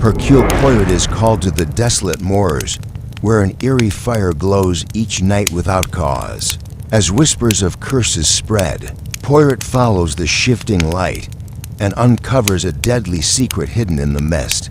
Hercule Poirot is called to the desolate moors, where an eerie fire glows each night without cause. As whispers of curses spread, Poirot follows the shifting light and uncovers a deadly secret hidden in the mist.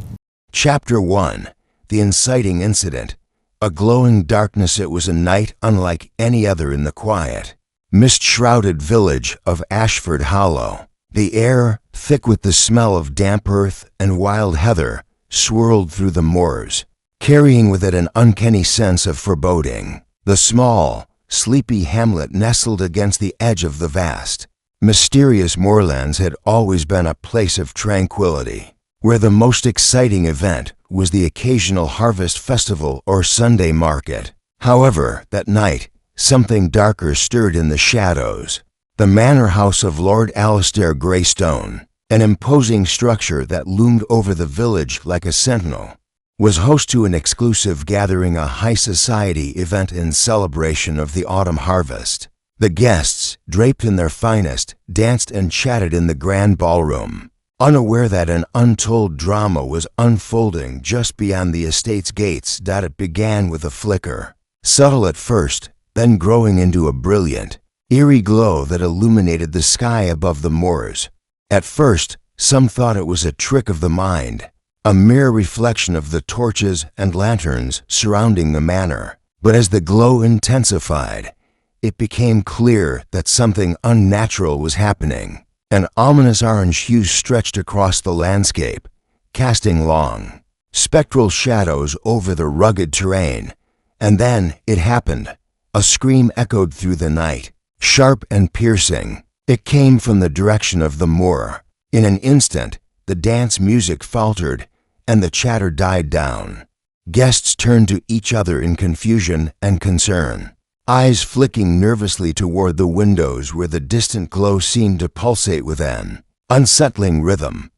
Chapter 1. The Inciting Incident. A glowing darkness. It was a night unlike any other in the quiet, mist-shrouded village of Ashford Hollow. The air, thick with the smell of damp earth and wild heather, swirled through the moors, carrying with it an uncanny sense of foreboding. The small, sleepy hamlet nestled against the edge of the vast, mysterious moorlands had always been a place of tranquility, where the most exciting event was the occasional harvest festival or Sunday market. However, that night, something darker stirred in the shadows. The manor house of Lord Alistair Greystone, an imposing structure that loomed over the village like a sentinel, was host to an exclusive gathering, a high society event in celebration of the autumn harvest. The guests, draped in their finest, danced and chatted in the grand ballroom, unaware that an untold drama was unfolding just beyond the estate's gates. It began with a flicker, subtle at first, then growing into a brilliant, eerie glow that illuminated the sky above the moors. At first, some thought it was a trick of the mind, a mere reflection of the torches and lanterns surrounding the manor. But as the glow intensified, it became clear that something unnatural was happening. An ominous orange hue stretched across the landscape, casting long, spectral shadows over the rugged terrain. And then it happened. A scream echoed through the night, sharp and piercing. It came from the direction of the moor. In an instant, the dance music faltered, and the chatter died down. Guests turned to each other in confusion and concern, eyes flicking nervously toward the windows where the distant glow seemed to pulsate with an unsettling rhythm.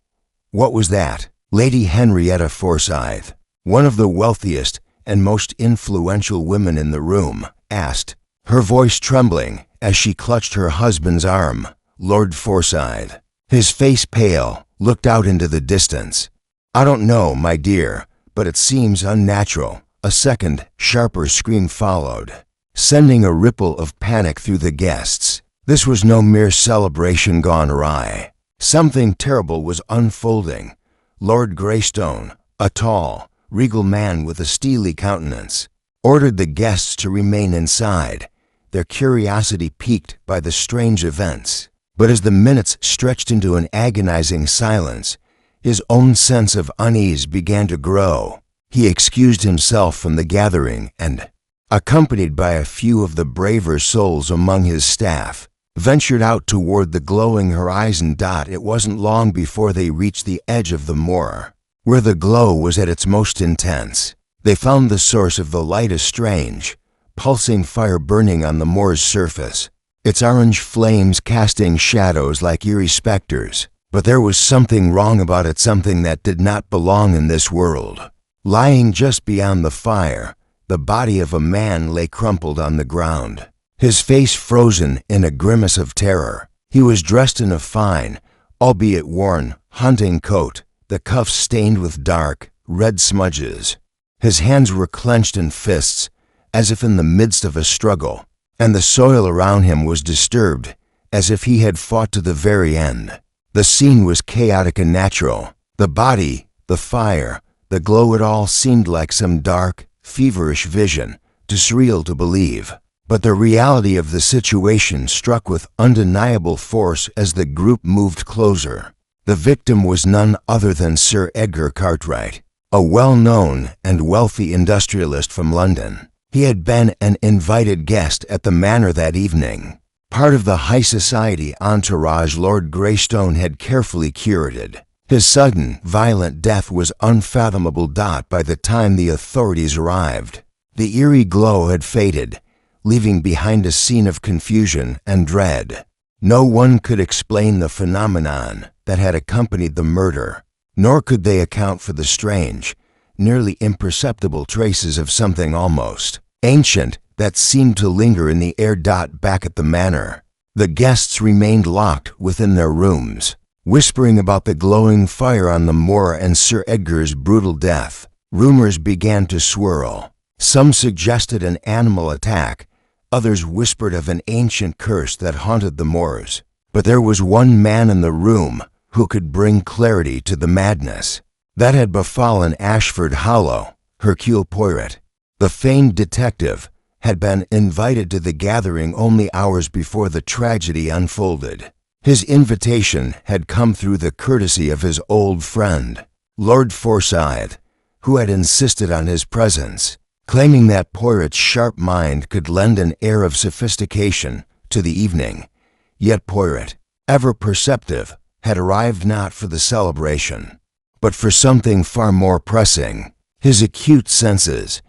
What was that? Lady Henrietta Forsyth, one of the wealthiest and most influential women in the room, asked, her voice trembling as she clutched her husband's arm. Lord Forsyth, his face pale, looked out into the distance. I don't know, my dear, but it seems unnatural. A second, sharper scream followed, sending a ripple of panic through the guests. This was no mere celebration gone awry. Something terrible was unfolding. Lord Greystone, a tall, regal man with a steely countenance, ordered the guests to remain inside, their curiosity piqued by the strange events. But as the minutes stretched into an agonizing silence, his own sense of unease began to grow. He excused himself from the gathering and, accompanied by a few of the braver souls among his staff, ventured out toward the glowing horizon. It wasn't long before they reached the edge of the moor, where the glow was at its most intense. They found the source of the light, a strange, pulsing fire burning on the moor's surface, its orange flames casting shadows like eerie specters. But there was something wrong about it, something that did not belong in this world. Lying just beyond the fire, the body of a man lay crumpled on the ground, his face frozen in a grimace of terror. He was dressed in a fine, albeit worn, hunting coat, the cuffs stained with dark, red smudges. His hands were clenched in fists, as if in the midst of a struggle, and the soil around him was disturbed, as if he had fought to the very end. The scene was chaotic and natural. The body, the fire, the glow, it all seemed like some dark, feverish vision, too surreal to believe. But the reality of the situation struck with undeniable force as the group moved closer. The victim was none other than Sir Edgar Cartwright, a well-known and wealthy industrialist from London. He had been an invited guest at the manor that evening, part of the high society entourage Lord Greystone had carefully curated. His sudden, violent death was unfathomable. By the time the authorities arrived, the eerie glow had faded, leaving behind a scene of confusion and dread. No one could explain the phenomenon that had accompanied the murder, nor could they account for the strange, nearly imperceptible traces of something almost ancient that seemed to linger in the air. Back at the manor, the guests remained locked within their rooms, whispering about the glowing fire on the moor and Sir Edgar's brutal death. Rumors began to swirl. Some suggested an animal attack, others whispered of an ancient curse that haunted the moors. But there was one man in the room who could bring clarity to the madness that had befallen Ashford Hollow. Hercule Poirot, the famed detective, had been invited to the gathering only hours before the tragedy unfolded. His invitation had come through the courtesy of his old friend, Lord Forsyth, who had insisted on his presence, claiming that Poirot's sharp mind could lend an air of sophistication to the evening. Yet Poirot, ever perceptive, had arrived not for the celebration, but for something far more pressing. His acute senses,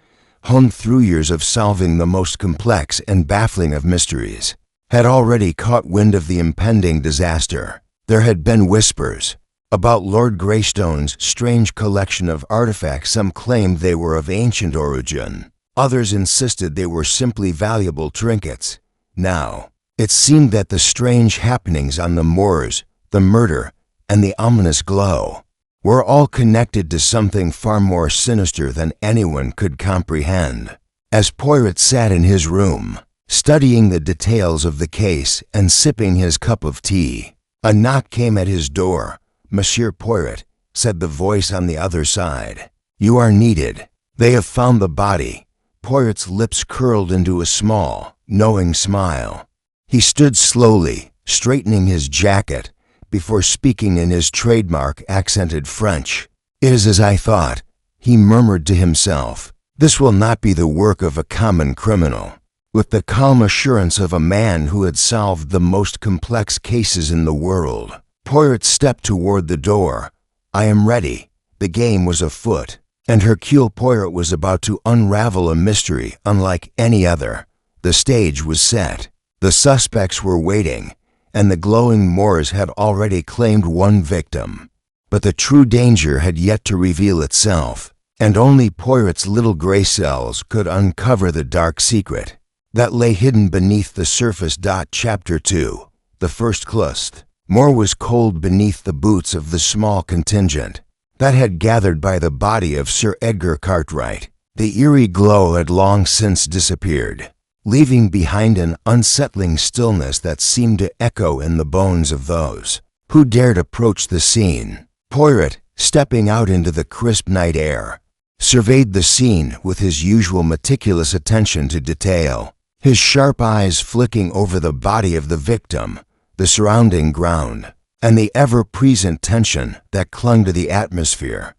honed through years of solving the most complex and baffling of mysteries, had already caught wind of the impending disaster. There had been whispers about Lord Greystone's strange collection of artifacts. Some claimed they were of ancient origin. Others insisted they were simply valuable trinkets. Now, it seemed that the strange happenings on the moors, the murder, and the ominous glow were all connected to something far more sinister than anyone could comprehend. As Poirot sat in his room, studying the details of the case and sipping his cup of tea, a knock came at his door. "Monsieur Poirot," said the voice on the other side, "you are needed. They have found the body." Poirot's lips curled into a small, knowing smile. He stood slowly, straightening his jacket, before speaking in his trademark accented French. "It is as I thought," he murmured to himself. "This will not be the work of a common criminal." With the calm assurance of a man who had solved the most complex cases in the world, Poirot stepped toward the door. "I am ready." The game was afoot, and Hercule Poirot was about to unravel a mystery unlike any other. The stage was set. The suspects were waiting, and the glowing moors had already claimed one victim. But the true danger had yet to reveal itself, and only Poirot's little gray cells could uncover the dark secret that lay hidden beneath the surface. Chapter 2. The First Clust. Moor was cold beneath the boots of the small contingent that had gathered by the body of Sir Edgar Cartwright. The eerie glow had long since disappeared, leaving behind an unsettling stillness that seemed to echo in the bones of those who dared approach the scene. Poirot, stepping out into the crisp night air, surveyed the scene with his usual meticulous attention to detail, his sharp eyes flicking over the body of the victim, the surrounding ground, and the ever-present tension that clung to the atmosphere.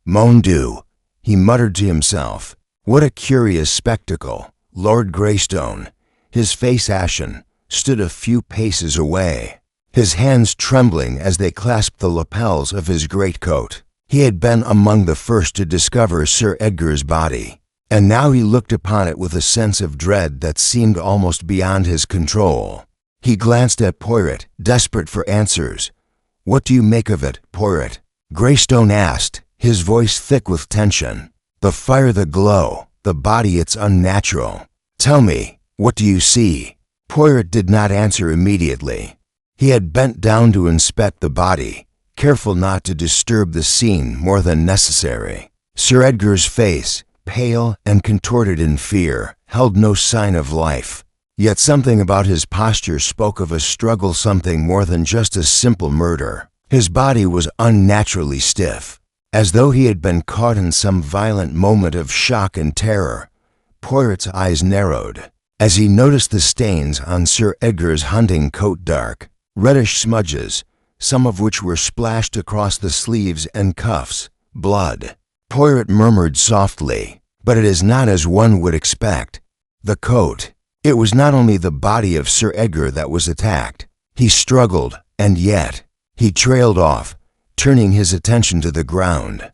"Mon Dieu," he muttered to himself. "What a curious spectacle." Lord Greystone, his face ashen, stood a few paces away, his hands trembling as they clasped the lapels of his greatcoat. He had been among the first to discover Sir Edgar's body, and now he looked upon it with a sense of dread that seemed almost beyond his control. He glanced at Poirot, desperate for answers. "What do you make of it, Poirot?" Greystone asked, his voice thick with tension. "The fire, the glow, the body, it's unnatural. Tell me, what do you see?" Poirot did not answer immediately. He had bent down to inspect the body, careful not to disturb the scene more than necessary. Sir Edgar's face, pale and contorted in fear, held no sign of life. Yet something about his posture spoke of a struggle, something more than just a simple murder. His body was unnaturally stiff, as though he had been caught in some violent moment of shock and terror. Poirot's eyes narrowed as he noticed the stains on Sir Edgar's hunting coat, dark, reddish smudges, some of which were splashed across the sleeves and cuffs. "Blood." Poirot murmured softly, "but it is not as one would expect. The coat. It was not only the body of Sir Edgar that was attacked." He struggled, and yet he trailed off, turning his attention to the ground.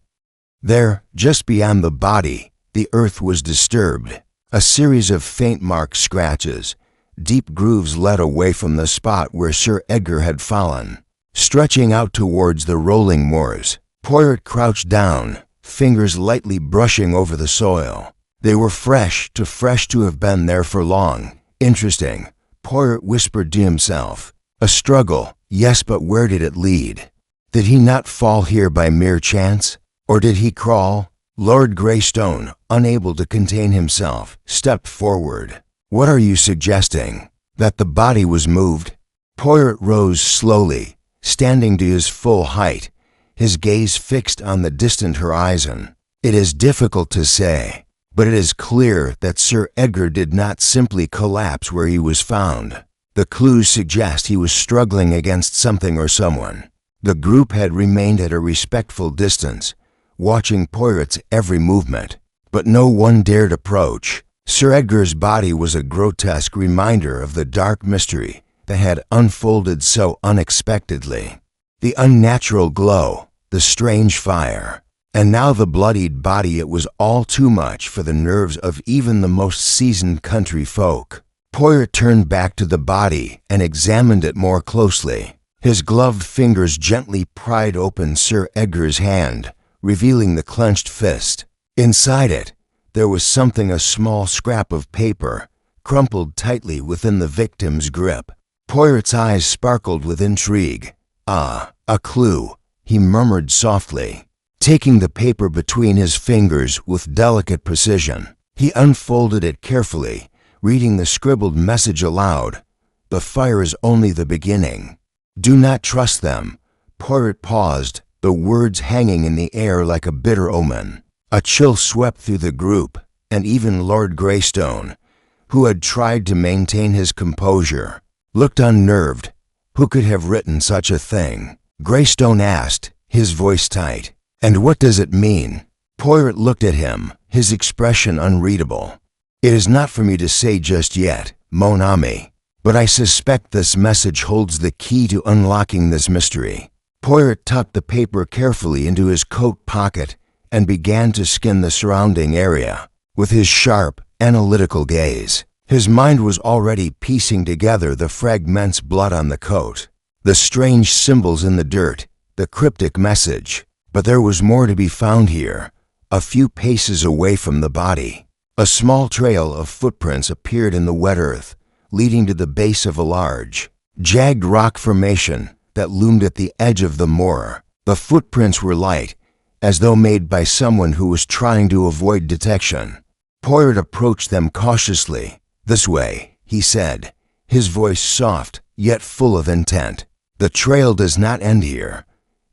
There, just beyond the body, the earth was disturbed. A series of faint marked scratches, deep grooves led away from the spot where Sir Edgar had fallen, stretching out towards the rolling moors. Poirot crouched down, fingers lightly brushing over the soil. They were fresh to have been there for long. "Interesting," Poirot whispered to himself. "A struggle, yes, but where did it lead?" Did he not fall here by mere chance? Or did he crawl? Lord Greystone, unable to contain himself, stepped forward. What are you suggesting? That the body was moved? Poirot rose slowly, standing to his full height, his gaze fixed on the distant horizon. It is difficult to say, but it is clear that Sir Edgar did not simply collapse where he was found. The clues suggest he was struggling against something or someone. The group had remained at a respectful distance, watching Poirot's every movement, but no one dared approach. Sir Edgar's body was a grotesque reminder of the dark mystery that had unfolded so unexpectedly. The unnatural glow, the strange fire, and now the bloodied body. It was all too much for the nerves of even the most seasoned country folk. Poirot turned back to the body and examined it more closely. His gloved fingers gently pried open Sir Edgar's hand, revealing the clenched fist. Inside it, there was something, a small scrap of paper, crumpled tightly within the victim's grip. Poirot's eyes sparkled with intrigue. "Ah, a clue," he murmured softly. Taking the paper between his fingers with delicate precision, he unfolded it carefully, reading the scribbled message aloud. "The fire is only the beginning. Do not trust them." Poirot paused, the words hanging in the air like a bitter omen. A chill swept through the group, and even Lord Greystone, who had tried to maintain his composure, looked unnerved. Who could have written such a thing? Greystone asked, his voice tight. "And what does it mean?" Poirot looked at him, his expression unreadable. "It is not for me to say just yet, mon ami, but I suspect this message holds the key to unlocking this mystery." Poirot tucked the paper carefully into his coat pocket and began to scan the surrounding area with his sharp, analytical gaze. His mind was already piecing together the fragments: blood on the coat, the strange symbols in the dirt, the cryptic message. But there was more to be found here. A few paces away from the body, a small trail of footprints appeared in the wet earth, leading to the base of a large, jagged rock formation that loomed at the edge of the moor. The footprints were light, as though made by someone who was trying to avoid detection. Poirot approached them cautiously. "This way," he said, his voice soft yet full of intent. "The trail does not end here."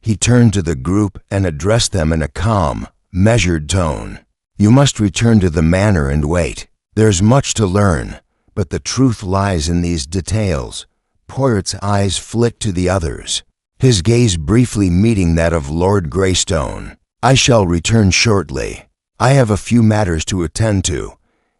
He turned to the group and addressed them in a calm, measured tone. "You must return to the manor and wait. There's much to learn, but the truth lies in these details." Poirot's eyes flicked to the others, his gaze briefly meeting that of Lord Greystone. "I shall return shortly. I have a few matters to attend to."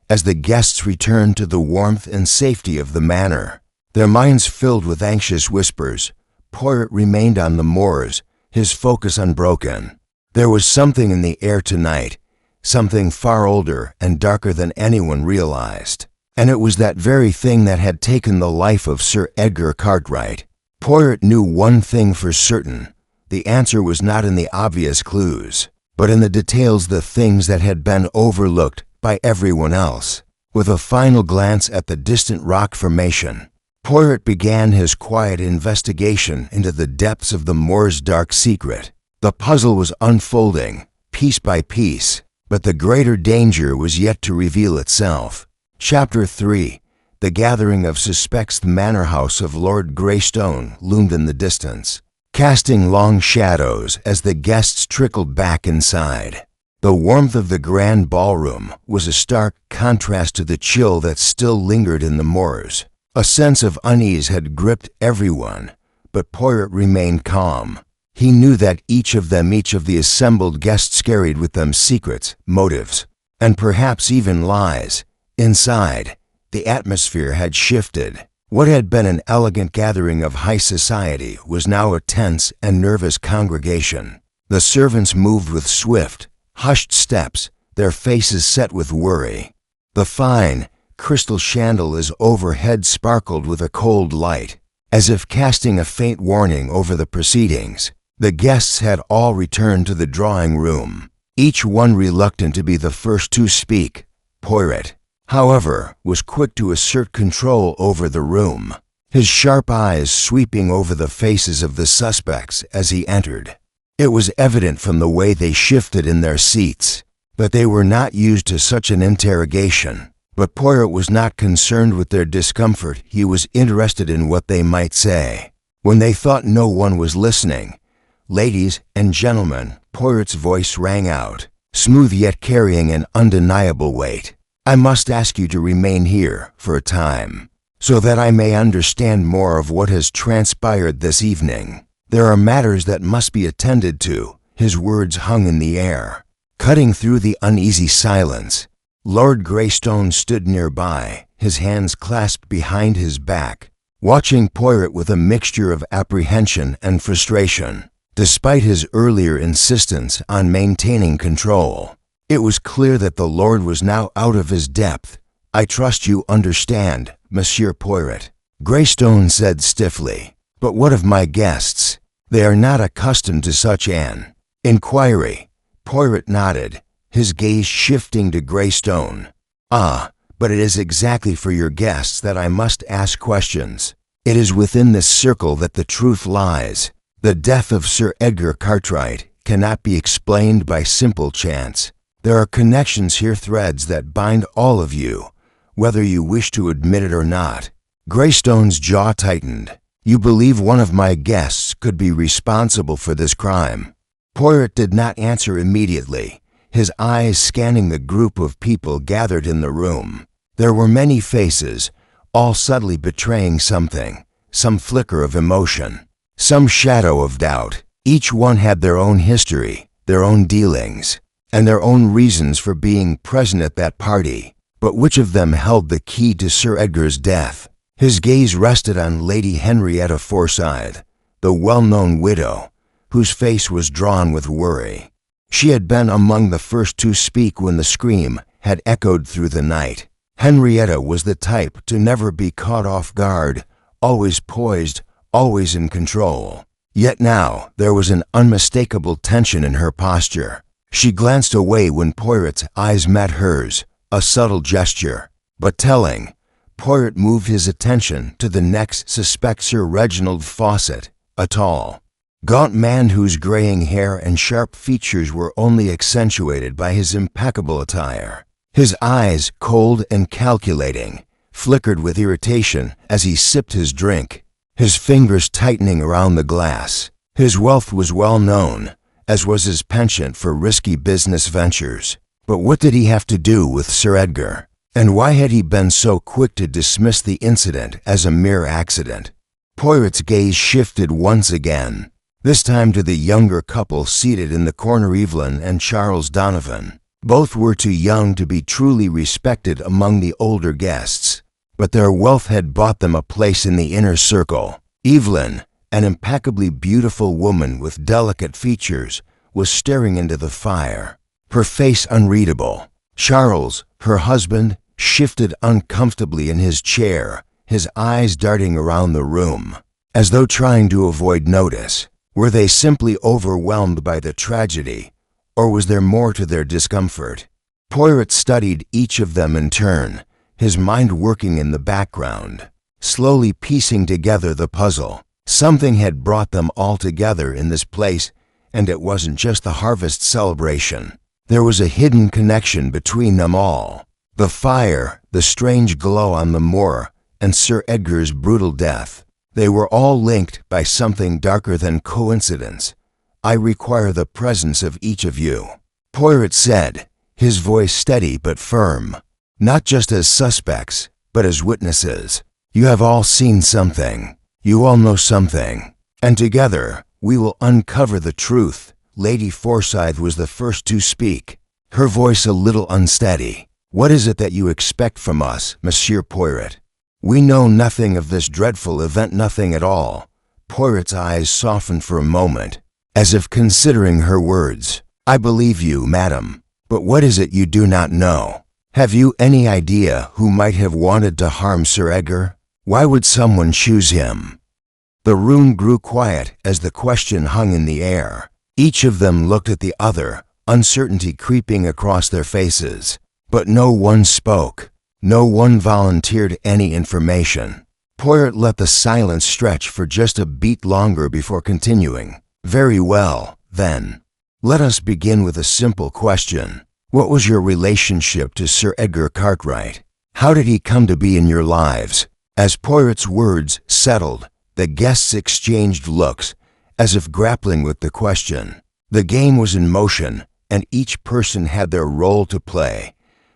As the guests returned to the warmth and safety of the manor, their minds filled with anxious whispers, Poirot remained on the moors, his focus unbroken. There was something in the air tonight, something far older and darker than anyone realized. And it was that very thing that had taken the life of Sir Edgar Cartwright. Poirot knew one thing for certain. The answer was not in the obvious clues, but in the details, the things that had been overlooked by everyone else. With a final glance at the distant rock formation, Poirot began his quiet investigation into the depths of the moor's dark secret. The puzzle was unfolding, piece by piece, but the greater danger was yet to reveal itself. Chapter 3. The gathering of suspects. The manor house of Lord Greystone loomed in the distance, casting long shadows as the guests trickled back inside. The warmth of the grand ballroom was a stark contrast to the chill that still lingered in the moors. A sense of unease had gripped everyone, but Poirot remained calm. He knew that each of the assembled guests carried with them secrets, motives, and perhaps even lies. Inside, the atmosphere had shifted. What had been an elegant gathering of high society was now a tense and nervous congregation. The servants moved with swift, hushed steps, their faces set with worry. The fine, crystal chandeliers overhead sparkled with a cold light, as if casting a faint warning over the proceedings. The guests had all returned to the drawing room, each one reluctant to be the first to speak. Poirot, however, was quick to assert control over the room. his sharp eyes sweeping over the faces of the suspects as he entered. It was evident from the way they shifted in their seats that they were not used to such an interrogation. But Poirot was not concerned with their discomfort. He was interested in what they might say. When they thought no one was listening, "Ladies and gentlemen," Poirot's voice rang out, smooth yet carrying an undeniable weight. "I must ask you to remain here for a time, so that I may understand more of what has transpired this evening. There are matters that must be attended to." His words hung in the air, cutting through the uneasy silence. Lord Greystone stood nearby, his hands clasped behind his back, watching Poirot with a mixture of apprehension and frustration. Despite his earlier insistence on maintaining control, it was clear that the Lord was now out of his depth. "I trust you understand, Monsieur Poirot," Greystone said stiffly. "But what of my guests? They are not accustomed to such an inquiry." Poirot nodded, his gaze shifting to Greystone. "Ah, but it is exactly for your guests that I must ask questions. It is within this circle that the truth lies. The death of Sir Edgar Cartwright cannot be explained by simple chance. There are connections here, threads that bind all of you, whether you wish to admit it or not." Greystone's jaw tightened. "You believe one of my guests could be responsible for this crime?" Poirot did not answer immediately, his eyes scanning the group of people gathered in the room. There were many faces, all subtly betraying something, some flicker of emotion, some shadow of doubt. Each one had their own history, their own dealings, and their own reasons for being present at that party. But which of them held the key to Sir Edgar's death? His gaze rested on Lady Henrietta Forsyth, the well-known widow, whose face was drawn with worry. She had been among the first to speak when the scream had echoed through the night. Henrietta was the type to never be caught off guard, always poised, always in control. Yet now there was an unmistakable tension in her posture. She glanced away when Poirot's eyes met hers, a subtle gesture, but telling. Poirot moved his attention to the next suspect, Sir Reginald Fawcett, a tall, gaunt man whose graying hair and sharp features were only accentuated by his impeccable attire. His eyes, cold and calculating, flickered with irritation as he sipped his drink, his fingers tightening around the glass. His wealth was well known, as was his penchant for risky business ventures. But what did he have to do with Sir Edgar? And why had he been so quick to dismiss the incident as a mere accident? Poirot's gaze shifted once again, this time to the younger couple seated in the corner, Evelyn and Charles Donovan. Both were too young to be truly respected among the older guests, but their wealth had bought them a place in the inner circle. Evelyn, an impeccably beautiful woman with delicate features, was staring into the fire, her face unreadable. Charles, her husband, shifted uncomfortably in his chair, his eyes darting around the room, as though trying to avoid notice. Were they simply overwhelmed by the tragedy, or was there more to their discomfort? Poirot studied each of them in turn, his mind working in the background, slowly piecing together the puzzle. Something had brought them all together in this place, and it wasn't just the harvest celebration. There was a hidden connection between them all. The fire, the strange glow on the moor, and Sir Edgar's brutal death. They were all linked by something darker than coincidence. "I require the presence of each of you," Poirot said, his voice steady but firm. "Not just as suspects, but as witnesses. You have all seen something. You all know something. And together, we will uncover the truth." Lady Forsyth was the first to speak, her voice a little unsteady. "What is it that you expect from us, Monsieur Poirot? We know nothing of this dreadful event, nothing at all." Poirot's eyes softened for a moment, as if considering her words. "I believe you, madam, but what is it you do not know? Have you any idea who might have wanted to harm Sir Edgar? Why would someone choose him?" The room grew quiet as the question hung in the air. Each of them looked at the other, uncertainty creeping across their faces. But no one spoke. No one volunteered any information. Poirot let the silence stretch for just a beat longer before continuing. Very well, then. Let us begin with a simple question. What was your relationship to Sir Edgar Cartwright? How did he come to be in your lives? As Poirot's words settled, the guests exchanged looks, as if grappling with the question. The game was in motion, and each person had their role to play,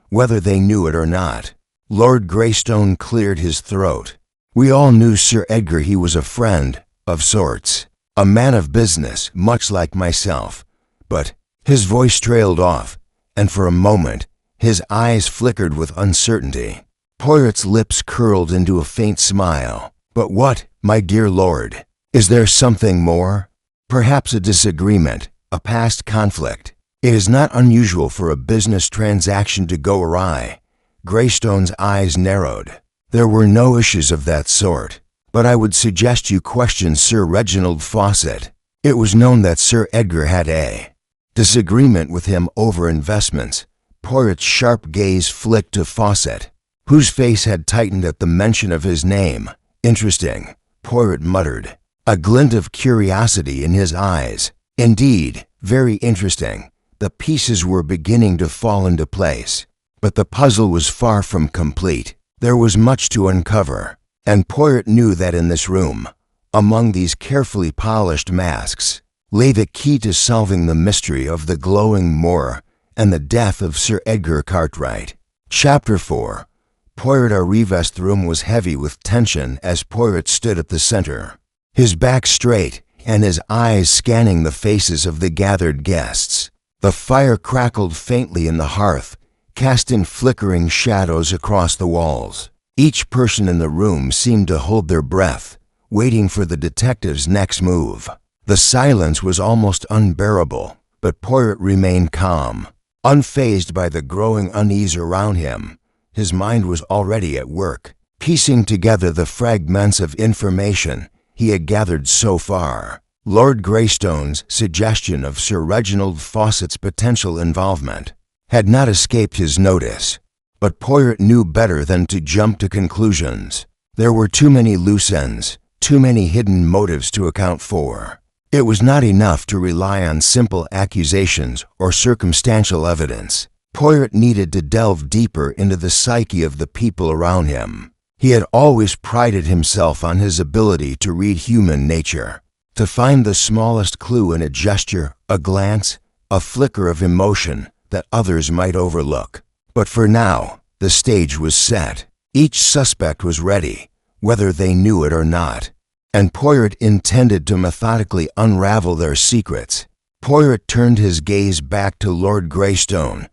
whether they knew it or not. Lord Greystone cleared his throat. We all knew Sir Edgar. He was a friend, of sorts. A man of business, much like myself. But his voice trailed off, and for a moment, his eyes flickered with uncertainty. Poirot's lips curled into a faint smile. But what, my dear lord? Is there something more? Perhaps a disagreement, a past conflict. It is not unusual for a business transaction to go awry. Greystone's eyes narrowed. There were no issues of that sort. But I would suggest you question Sir Reginald Fawcett. It was known that Sir Edgar had a disagreement with him over investments. Poirot's sharp gaze flicked to Fawcett, whose face had tightened at the mention of his name. Interesting, Poirot muttered, a glint of curiosity in his eyes. Indeed, very interesting. The pieces were beginning to fall into place. But the puzzle was far from complete. There was much to uncover, and Poirot knew that in this room, among these carefully polished masks, lay the key to solving the mystery of the glowing moor and the death of Sir Edgar Cartwright. Chapter 4. Poirot Arrives's room was heavy with tension as Poirot stood at the center, his back straight and his eyes scanning the faces of the gathered guests. The fire crackled faintly in the hearth, casting flickering shadows across the walls. Each person in the room seemed to hold their breath, waiting for the detective's next move. The silence was almost unbearable, but Poirot remained calm, unfazed by the growing unease around him. His mind was already at work, piecing together the fragments of information he had gathered so far. Lord Greystone's suggestion of Sir Reginald Fawcett's potential involvement had not escaped his notice, but Poirot knew better than to jump to conclusions. There were too many loose ends, too many hidden motives to account for. It was not enough to rely on simple accusations or circumstantial evidence. Poirot needed to delve deeper into the psyche of the people around him. He had always prided himself on his ability to read human nature, to find the smallest clue in a gesture, a glance, a flicker of emotion that others might overlook. But for now, the stage was set. Each suspect was ready, whether they knew it or not, and Poirot intended to methodically unravel their secrets. Poirot turned his gaze back to Lord Greystone,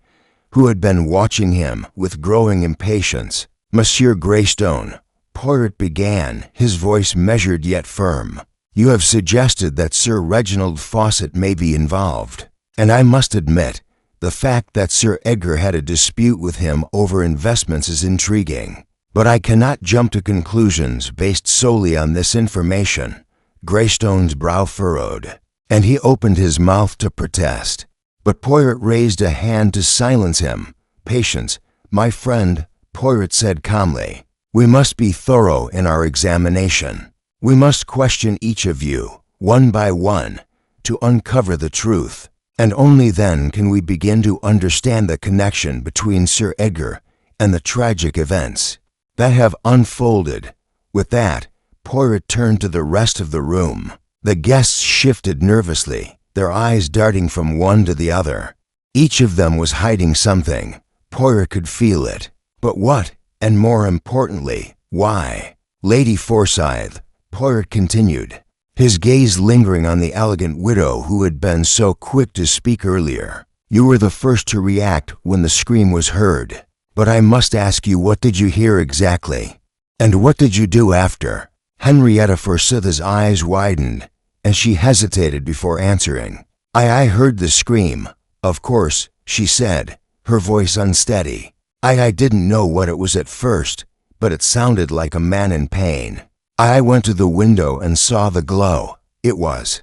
who had been watching him with growing impatience. Monsieur Greystone, Poirot began, his voice measured yet firm. You have suggested that Sir Reginald Fawcett may be involved, and I must admit, the fact that Sir Edgar had a dispute with him over investments is intriguing. But I cannot jump to conclusions based solely on this information. Greystone's brow furrowed, and he opened his mouth to protest. But Poirot raised a hand to silence him. Patience, my friend, Poirot said calmly. We must be thorough in our examination. We must question each of you, one by one, to uncover the truth. And only then can we begin to understand the connection between Sir Edgar and the tragic events that have unfolded. With that, Poirot turned to the rest of the room. The guests shifted nervously, their eyes darting from one to the other. Each of them was hiding something. Poirot could feel it. But what? And more importantly, why? Lady Forsyth, Poirot continued, his gaze lingering on the elegant widow who had been so quick to speak earlier. You were the first to react when the scream was heard. But I must ask you, what did you hear exactly? And what did you do after? Henrietta Forsyth's eyes widened, and she hesitated before answering. I heard the scream, of course, she said, her voice unsteady. I didn't know what it was at first, but it sounded like a man in pain. I went to the window and saw the glow. It was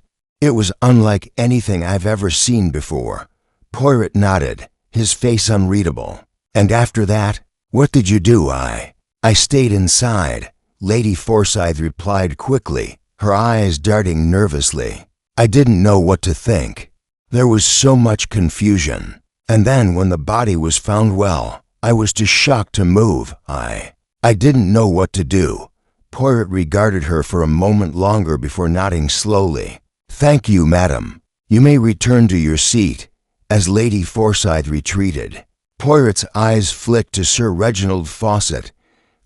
unlike anything I've ever seen before. Poirot nodded, his face unreadable. And after that, what did you do? I stayed inside, Lady Forsyth replied quickly, her eyes darting nervously. I didn't know what to think. There was so much confusion. And then when the body was found, well, I was too shocked to move. I didn't know what to do. Poirot regarded her for a moment longer before nodding slowly. Thank you, madam. You may return to your seat. As Lady Forsyth retreated, Poirot's eyes flicked to Sir Reginald Fawcett,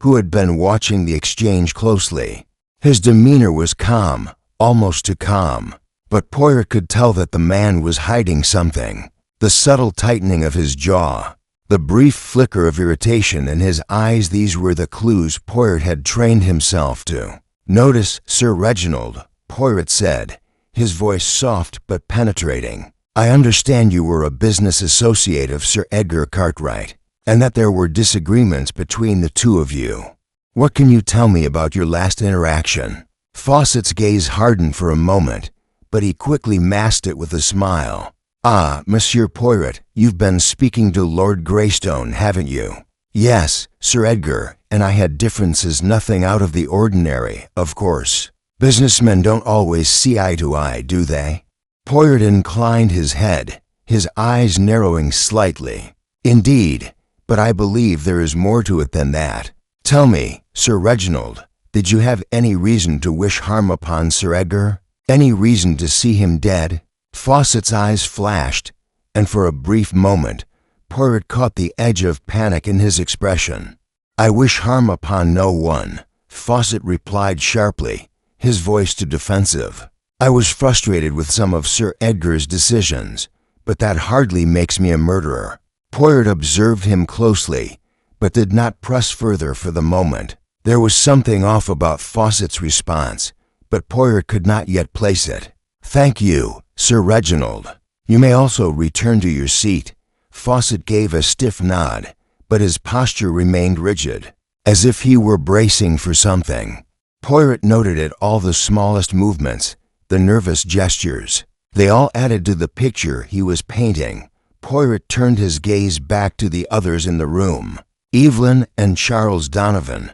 who had been watching the exchange closely. His demeanor was calm, almost too calm, but Poirot could tell that the man was hiding something. The subtle tightening of his jaw, the brief flicker of irritation in his eyes, these were the clues Poirot had trained himself to. Notice, Sir Reginald, Poirot said, his voice soft but penetrating. I understand you were a business associate of Sir Edgar Cartwright, and that there were disagreements between the two of you. What can you tell me about your last interaction? Fawcett's gaze hardened for a moment, but he quickly masked it with a smile. Ah, Monsieur Poirot, you've been speaking to Lord Greystone, haven't you? Yes, Sir Edgar and I had differences, nothing out of the ordinary, of course. Businessmen don't always see eye to eye, do they? Poirot inclined his head, his eyes narrowing slightly. Indeed, but I believe there is more to it than that. Tell me, Sir Reginald, did you have any reason to wish harm upon Sir Edgar? Any reason to see him dead? Fawcett's eyes flashed, and for a brief moment, Poirot caught the edge of panic in his expression. I wish harm upon no one, Fawcett replied sharply, his voice too defensive. I was frustrated with some of Sir Edgar's decisions, but that hardly makes me a murderer. Poirot observed him closely, but did not press further for the moment. There was something off about Fawcett's response, but Poirot could not yet place it. Thank you, Sir Reginald. You may also return to your seat. Fawcett gave a stiff nod, but his posture remained rigid, as if he were bracing for something. Poirot noted it, all the smallest movements, the nervous gestures. They all added to the picture he was painting. Poirot turned his gaze back to the others in the room, Evelyn and Charles Donovan,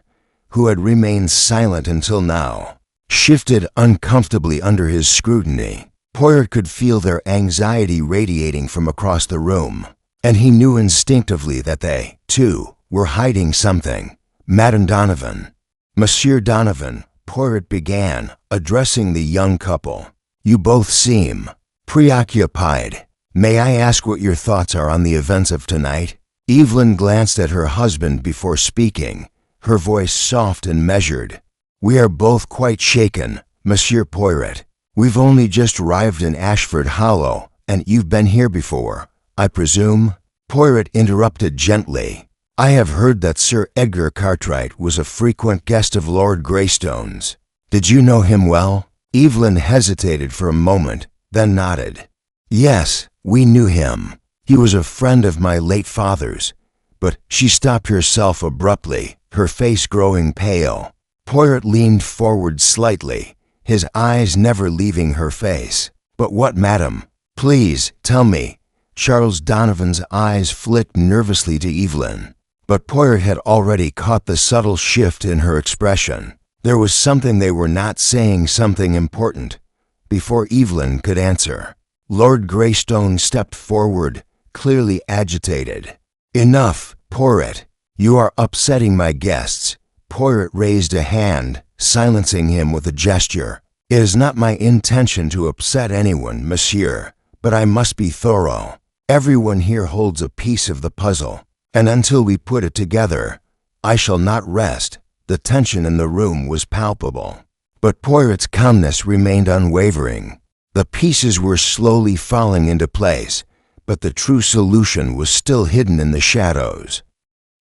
who had remained silent until now, shifted uncomfortably under his scrutiny. Poirot could feel their anxiety radiating from across the room, and he knew instinctively that they, too, were hiding something. Madame Donovan. Monsieur Donovan, Poirot began, addressing the young couple. You both seem preoccupied. May I ask what your thoughts are on the events of tonight? Evelyn glanced at her husband before speaking, her voice soft and measured. We are both quite shaken, Monsieur Poirot. We've only just arrived in Ashford Hollow, and you've been here before, I presume? Poirot interrupted gently. I have heard that Sir Edgar Cartwright was a frequent guest of Lord Greystone's. Did you know him well? Evelyn hesitated for a moment, then nodded. Yes, we knew him. He was a friend of my late father's. But she stopped herself abruptly, her face growing pale. Poirot leaned forward slightly, his eyes never leaving her face. But what, madam? Please, tell me. Charles Donovan's eyes flicked nervously to Evelyn. But Poirot had already caught the subtle shift in her expression. There was something they were not saying, something important. Before Evelyn could answer, Lord Greystone stepped forward, clearly agitated. Enough, Poirot. You are upsetting my guests. Poirot raised a hand, silencing him with a gesture. It is not my intention to upset anyone, monsieur, but I must be thorough. Everyone here holds a piece of the puzzle, and until we put it together, I shall not rest. The tension in the room was palpable, but Poirot's calmness remained unwavering. The pieces were slowly falling into place, but the true solution was still hidden in the shadows.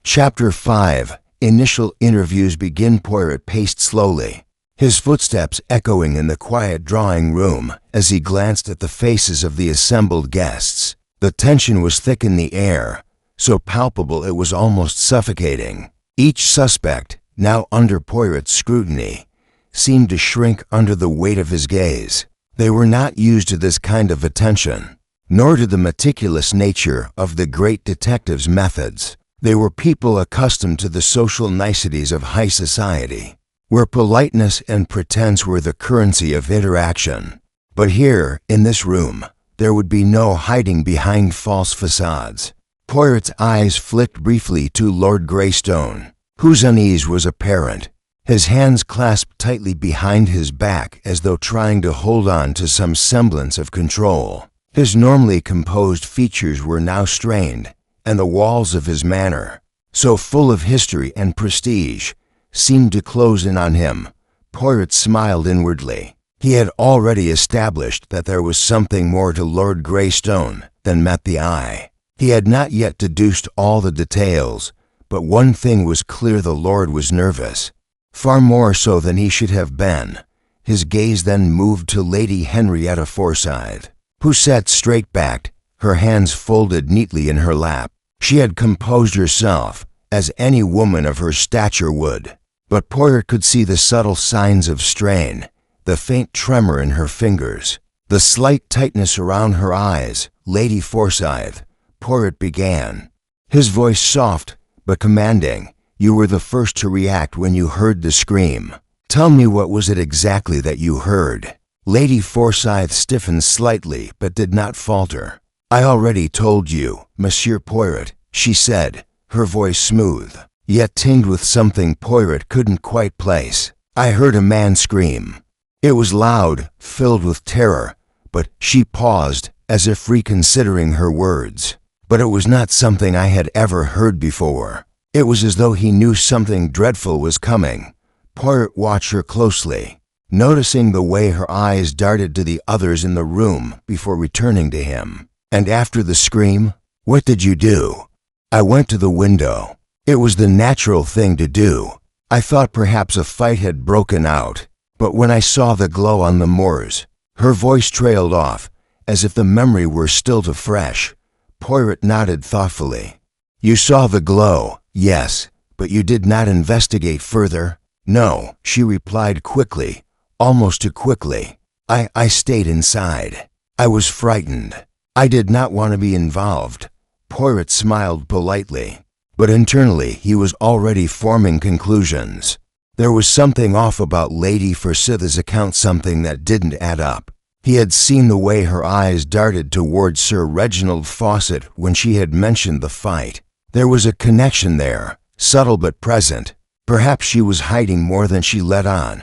Chapter 5. Initial interviews begin. Poirot paced slowly, his footsteps echoing in the quiet drawing room as he glanced at the faces of the assembled guests. The tension was thick in the air, so palpable it was almost suffocating. Each suspect, now under Poirot's scrutiny, seemed to shrink under the weight of his gaze. They were not used to this kind of attention, nor to the meticulous nature of the great detective's methods. They were people accustomed to the social niceties of high society. where politeness and pretense were the currency of interaction. But here, in this room, there would be no hiding behind false facades. Poirot's eyes flicked briefly to Lord Greystone, whose unease was apparent. His hands clasped tightly behind his back as though trying to hold on to some semblance of control. His normally composed features were now strained, and the walls of his manner, so full of history and prestige, seemed to close in on him. Poirot smiled inwardly. He had already established that there was something more to Lord Greystone than met the eye. He had not yet deduced all the details, but one thing was clear: the Lord was nervous, far more so than he should have been. His gaze then moved to Lady Henrietta Forsyth, who sat straight-backed, her hands folded neatly in her lap. She had composed herself, as any woman of her stature would, but Poirot could see the subtle signs of strain, the faint tremor in her fingers, the slight tightness around her eyes. "Lady Forsyth," Poirot began, his voice soft but commanding, "you were the first to react when you heard the scream. Tell me, what was it exactly that you heard?" Lady Forsyth stiffened slightly but did not falter. "I already told you, Monsieur Poirot," she said, her voice smooth, yet tinged with something Poirot couldn't quite place. "I heard a man scream. It was loud, filled with terror," but she paused, as if reconsidering her words. "But it was not something I had ever heard before." It was as though he knew something dreadful was coming. Poirot watched her closely, noticing the way her eyes darted to the others in the room before returning to him. "And after the scream, what did you do?" "I went to the window. It was the natural thing to do. I thought perhaps a fight had broken out. But when I saw the glow on the moors—" Her voice trailed off, as if the memory were still too fresh. Poirot nodded thoughtfully. "You saw the glow, yes, but you did not investigate further?" "No," she replied quickly, almost too quickly. I stayed inside. I was frightened. I did not want to be involved." Poirot smiled politely, but internally he was already forming conclusions. There was something off about Lady Forsyth's account, something that didn't add up. He had seen the way her eyes darted towards Sir Reginald Fawcett when she had mentioned the fight. There was a connection there, subtle but present. Perhaps she was hiding more than she let on.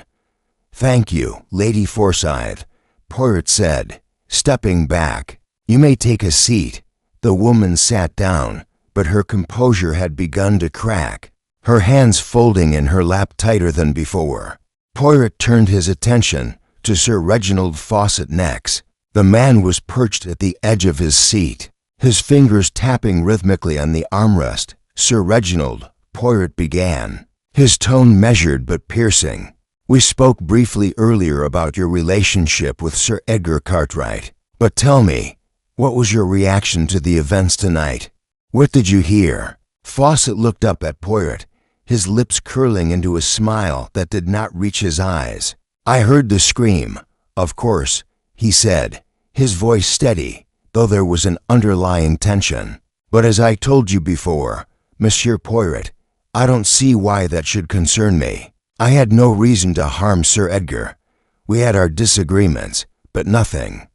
"Thank you, Lady Forsyth," Poirot said, stepping back. "You may take a seat." The woman sat down, but her composure had begun to crack, her hands folding in her lap tighter than before. Poirot turned his attention to Sir Reginald Fawcett next. The man was perched at the edge of his seat, his fingers tapping rhythmically on the armrest. "Sir Reginald," Poirot began, his tone measured but piercing, "we spoke briefly earlier about your relationship with Sir Edgar Cartwright. But tell me, what was your reaction to the events tonight? What did you hear?" Fawcett looked up at Poirot, his lips curling into a smile that did not reach his eyes. "I heard the scream, of course," he said, his voice steady, though there was an underlying tension. "But as I told you before, Monsieur Poirot, I don't see why that should concern me. I had no reason to harm Sir Edgar. We had our disagreements, but nothing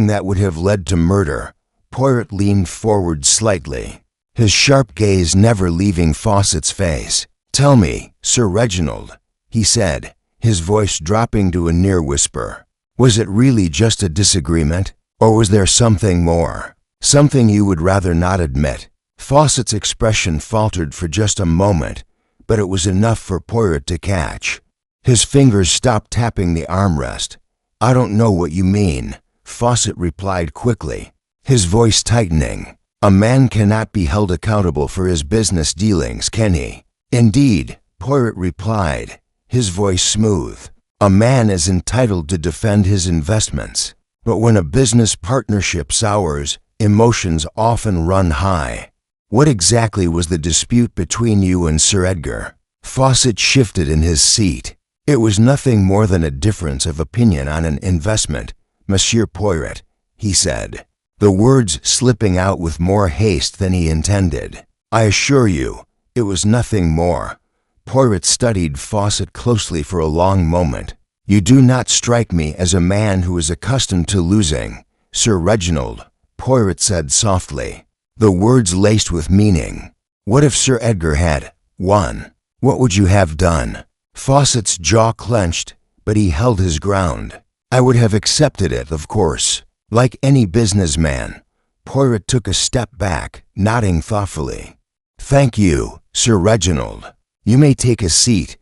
that would have led to murder." Poirot leaned forward slightly, his sharp gaze never leaving Fawcett's face. "Tell me, Sir Reginald," he said, his voice dropping to a near whisper. "Was it really just a disagreement, or was there something more? Something you would rather not admit?" Fawcett's expression faltered for just a moment, but it was enough for Poirot to catch. His fingers stopped tapping the armrest. "I don't know what you mean," Fawcett replied quickly, his voice tightening. "A man cannot be held accountable for his business dealings, can he?" "Indeed," Poirot replied, his voice smooth. "A man is entitled to defend his investments, but when a business partnership sours, emotions often run high." "What exactly was the dispute between you and Sir Edgar?" Fawcett shifted in his seat. "It was nothing more than a difference of opinion on an investment, Monsieur Poirot," he said, the words slipping out with more haste than he intended. "I assure you, it was nothing more." Poirot studied Fawcett closely for a long moment. "You do not strike me as a man who is accustomed to losing, Sir Reginald," Poirot said softly, the words laced with meaning. "What if Sir Edgar had won? What would you have done?" Fawcett's jaw clenched, but he held his ground. "I would have accepted it, of course. Like any businessman." Poirot took a step back, nodding thoughtfully. "Thank you, Sir Reginald. You may take a seat."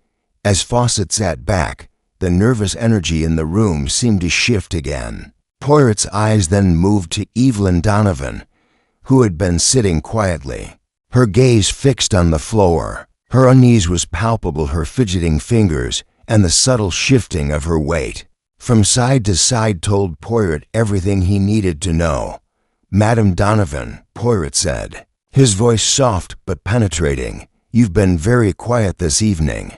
As Fawcett sat back, the nervous energy in the room seemed to shift again. Poirot's eyes then moved to Evelyn Donovan, who had been sitting quietly, her gaze fixed on the floor. Her unease was palpable, her fidgeting fingers and the subtle shifting of her weight from side to side told Poirot everything he needed to know. "Madame Donovan," Poirot said, his voice soft but penetrating, "you've been very quiet this evening.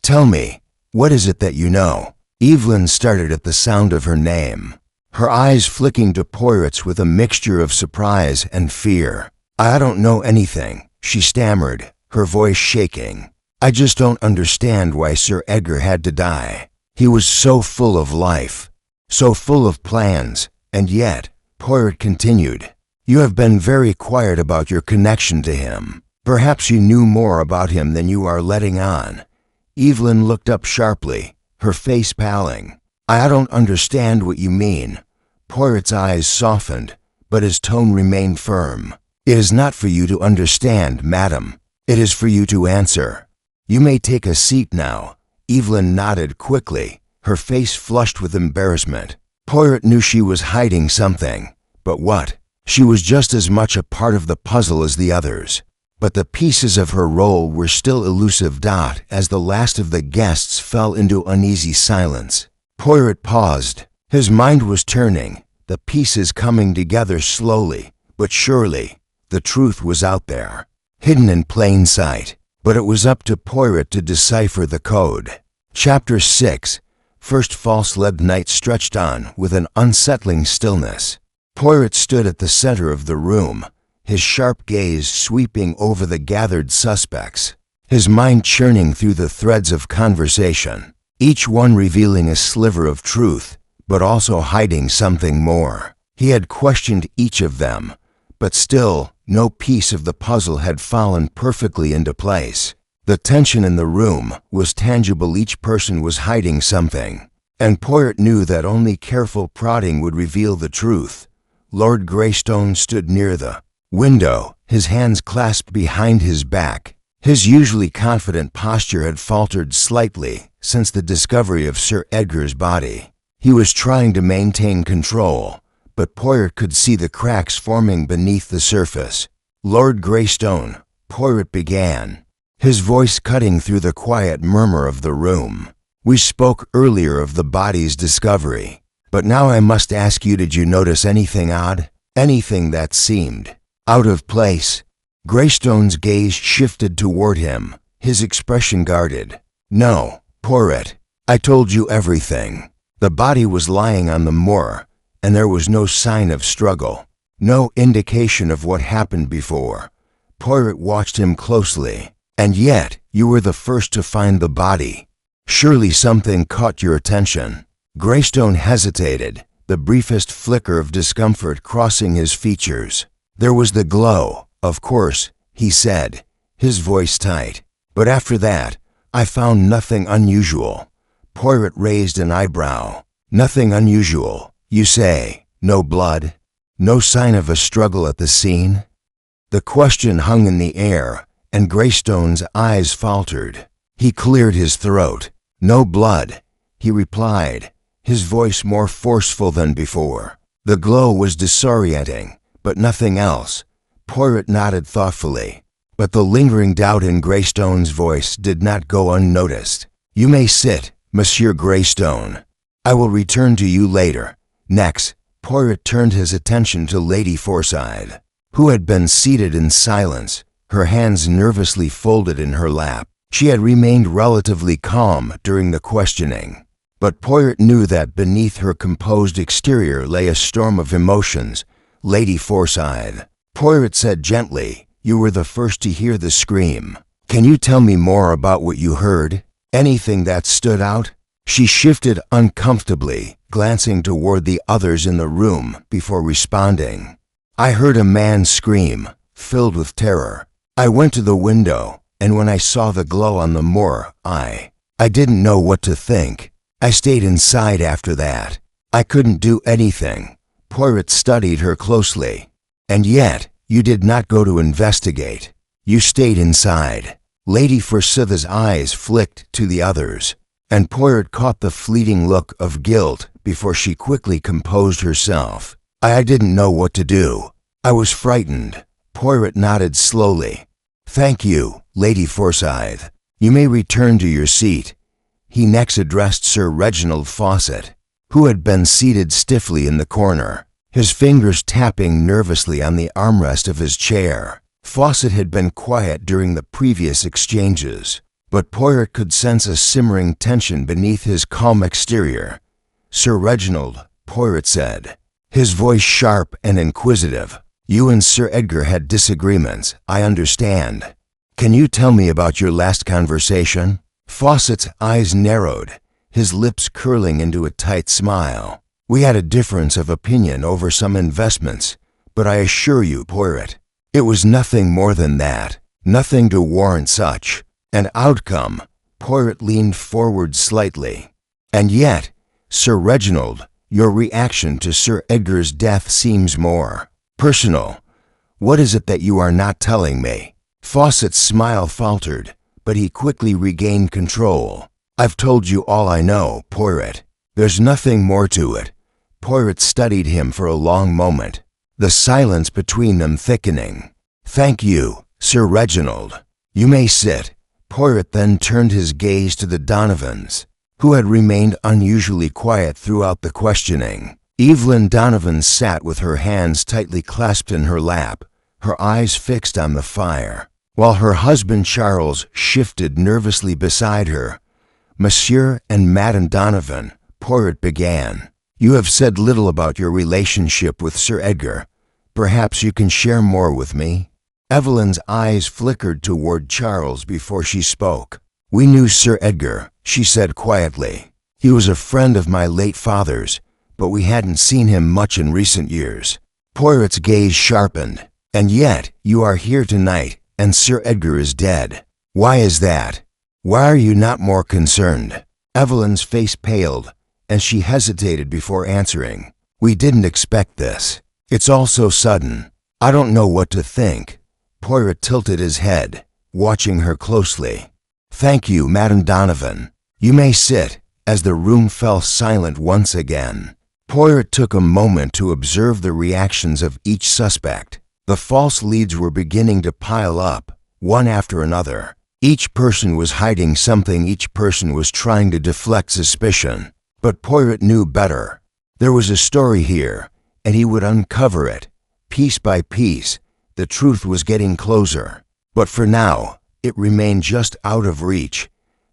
Tell me, what is it that you know?" Evelyn started at the sound of her name, her eyes flicking to Poirot's with a mixture of surprise and fear. "I don't know anything," she stammered, her voice shaking. "I just don't understand why Sir Edgar had to die. He was so full of life, so full of plans, and yet," Poirot continued, "you have been very quiet about your connection to him. Perhaps you knew more about him than you are letting on." Evelyn looked up sharply, her face paling. "I don't understand what you mean." Poirot's eyes softened, but his tone remained firm. "It is not for you to understand, madam. It is for you to answer. You may take a seat now." Evelyn nodded quickly, her face flushed with embarrassment. Poirot knew she was hiding something, but what? She was just as much a part of the puzzle as the others. But the pieces of her role were still elusive. As the last of the guests fell into uneasy silence, Poirot paused. His mind was turning, the pieces coming together slowly, but surely. The truth was out there, hidden in plain sight, but it was up to Poirot to decipher the code. Chapter 6. First false lead. Night stretched on with an unsettling stillness. Poirot stood at the center of the room, his sharp gaze sweeping over the gathered suspects, his mind churning through the threads of conversation, each one revealing a sliver of truth, but also hiding something more. He had questioned each of them, but still, no piece of the puzzle had fallen perfectly into place. The tension in the room was tangible. Each person was hiding something, and Poirot knew that only careful prodding would reveal the truth. Lord Greystone stood near the window, his hands clasped behind his back. His usually confident posture had faltered slightly since the discovery of Sir Edgar's body. He was trying to maintain control, but Poirot could see the cracks forming beneath the surface. "Lord Greystone," Poirot began, his voice cutting through the quiet murmur of the room. "We spoke earlier of the body's discovery, but now I must ask you, did you notice anything odd? Anything that seemed out of place?" Greystone's gaze shifted toward him, his expression guarded. "No, Poirot. I told you everything. The body was lying on the moor, and there was no sign of struggle, no indication of what happened before." Poirot watched him closely. "And yet, you were the first to find the body. Surely something caught your attention." Greystone hesitated, the briefest flicker of discomfort crossing his features. "There was the glow, of course," he said, his voice tight. "But after that, I found nothing unusual." Poirot raised an eyebrow. "Nothing unusual, you say? No blood? No sign of a struggle at the scene?" The question hung in the air, and Greystone's eyes faltered. He cleared his throat. "No blood," he replied, his voice more forceful than before. "The glow was disorienting, but nothing else." Poirot nodded thoughtfully, but the lingering doubt in Greystone's voice did not go unnoticed. "You may sit, Monsieur Greystone. I will return to you later." Next, Poirot turned his attention to Lady Forsyth, who had been seated in silence, her hands nervously folded in her lap. She had remained relatively calm during the questioning, but Poirot knew that beneath her composed exterior lay a storm of emotions. "Lady Forsyth," Poirot said gently, "you were the first to hear the scream." Can you tell me more about what you heard? Anything that stood out?" She shifted uncomfortably, glancing toward the others in the room before responding. "I heard a man scream, filled with terror. I went to the window, and when I saw the glow on the moor, I didn't know what to think. I stayed inside after that. I couldn't do anything." Poirot studied her closely. "And yet, you did not go to investigate. You stayed inside." Lady Forsyth's eyes flicked to the others, and Poirot caught the fleeting look of guilt before she quickly composed herself. I didn't know what to do. I was frightened." Poirot nodded slowly. "Thank you, Lady Forsyth. You may return to your seat." He next addressed Sir Reginald Fawcett, who had been seated stiffly in the corner, his fingers tapping nervously on the armrest of his chair. Fawcett had been quiet during the previous exchanges, but Poirot could sense a simmering tension beneath his calm exterior. "Sir Reginald," Poirot said, his voice sharp and inquisitive, "you and Sir Edgar had disagreements, I understand. Can you tell me about your last conversation?" Fawcett's eyes narrowed, his lips curling into a tight smile. "We had a difference of opinion over some investments, but I assure you, Poirot, it was nothing more than that, nothing to warrant such an outcome." Poirot leaned forward slightly. "And yet, Sir Reginald, your reaction to Sir Edgar's death seems more personal. What is it that you are not telling me?" Fawcett's smile faltered, but he quickly regained control. "I've told you all I know, Poirot. There's nothing more to it." Poirot studied him for a long moment, the silence between them thickening. "Thank you, Sir Reginald. You may sit." Poirot then turned his gaze to the Donovans, who had remained unusually quiet throughout the questioning. Evelyn Donovan sat with her hands tightly clasped in her lap, her eyes fixed on the fire, while her husband Charles shifted nervously beside her. "Monsieur and Madame Donovan," Poirot began, "you have said little about your relationship with Sir Edgar. Perhaps you can share more with me?" Evelyn's eyes flickered toward Charles before she spoke. "We knew Sir Edgar," she said quietly. "He was a friend of my late father's, but we hadn't seen him much in recent years." Poirot's gaze sharpened. "And yet, you are here tonight, and Sir Edgar is dead. Why is that? Why are you not more concerned?" Evelyn's face paled, and she hesitated before answering. "We didn't expect this. It's all so sudden. I don't know what to think." Poirot tilted his head, watching her closely. "Thank you, Madame Donovan. You may sit," as the room fell silent once again. Poirot took a moment to observe the reactions of each suspect. The false leads were beginning to pile up, one after another. Each person was hiding something, each person was trying to deflect suspicion. But Poirot knew better. There was a story here, and he would uncover it. Piece by piece, the truth was getting closer. But for now, it remained just out of reach.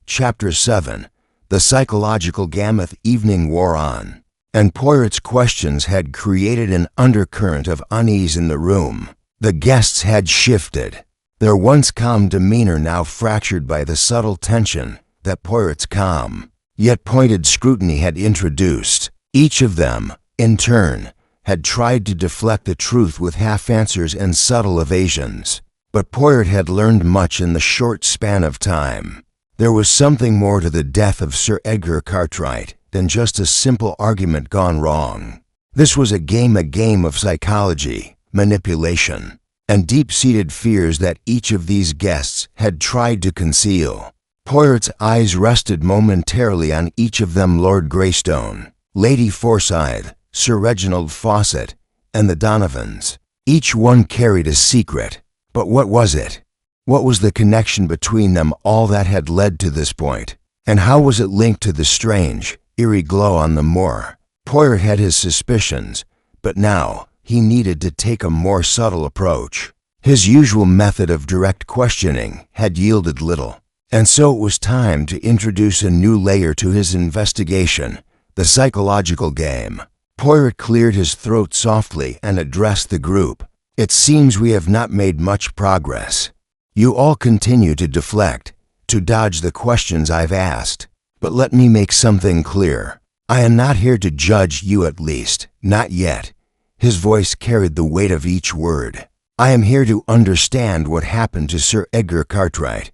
Chapter 7. The psychological gamut evening wore on, and Poirot's questions had created an undercurrent of unease in the room. The guests had shifted, their once calm demeanor now fractured by the subtle tension that Poirot's calm, yet pointed scrutiny had introduced. Each of them, in turn, had tried to deflect the truth with half-answers and subtle evasions. But Poirot had learned much in the short span of time. There was something more to the death of Sir Edgar Cartwright than just a simple argument gone wrong. This was a game of psychology, manipulation, and deep-seated fears that each of these guests had tried to conceal. Poirot's eyes rested momentarily on each of them: Lord Greystone, Lady Forsyth, Sir Reginald Fawcett, and the Donovans. Each one carried a secret. But what was it? What was the connection between them all that had led to this point? And how was it linked to the strange, eerie glow on the moor? Poirot had his suspicions, but now he needed to take a more subtle approach. His usual method of direct questioning had yielded little, and so it was time to introduce a new layer to his investigation: the psychological game. Poirot cleared his throat softly and addressed the group. "It seems we have not made much progress. You all continue to deflect, to dodge the questions I've asked. But let me make something clear. I am not here to judge you, at least, not yet. His voice carried the weight of each word. I am here to understand what happened to Sir Edgar Cartwright.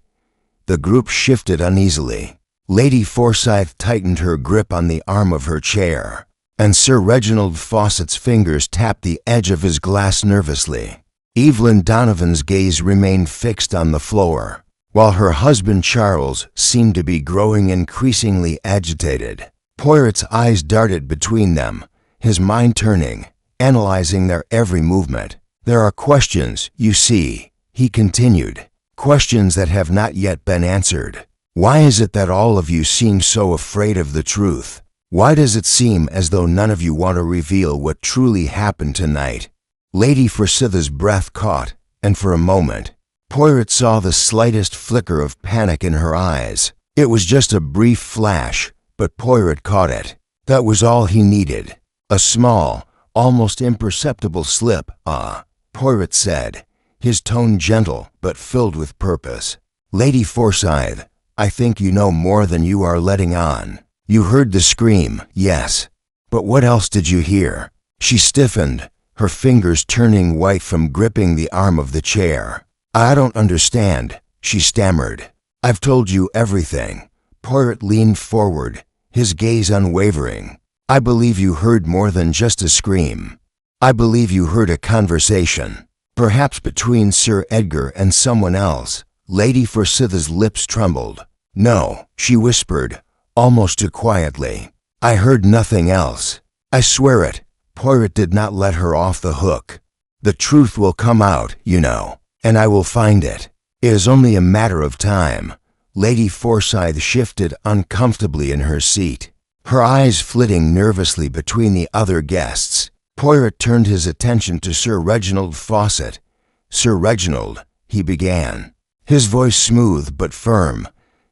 The group shifted uneasily. Lady Forsyth tightened her grip on the arm of her chair, and Sir Reginald Fawcett's fingers tapped the edge of his glass nervously. Evelyn Donovan's gaze remained fixed on the floor, while her husband Charles seemed to be growing increasingly agitated. Poirot's eyes darted between them, his mind turning, analyzing their every movement. There are questions, you see, he continued, questions that have not yet been answered. Why is it that all of you seem so afraid of the truth? Why does it seem as though none of you want to reveal what truly happened tonight? Lady Forsyth's breath caught, and for a moment, Poirot saw the slightest flicker of panic in her eyes. It was just a brief flash, but Poirot caught it. That was all he needed. A small, almost imperceptible slip, Poirot said, his tone gentle but filled with purpose. Lady Forsyth, I think you know more than you are letting on. You heard the scream, yes. But what else did you hear? She stiffened, her fingers turning white from gripping the arm of the chair. I don't understand, she stammered. I've told you everything. Poirot leaned forward, his gaze unwavering. I believe you heard more than just a scream. I believe you heard a conversation, perhaps between Sir Edgar and someone else. Lady Forsyth's lips trembled. No, she whispered, almost too quietly. I heard nothing else. I swear it. Poirot did not let her off the hook. The truth will come out, you know, and I will find it. It is only a matter of time. Lady Forsyth shifted uncomfortably in her seat, her eyes flitting nervously between the other guests. Poirot turned his attention to Sir Reginald Fawcett. Sir Reginald, he began, his voice smooth but firm.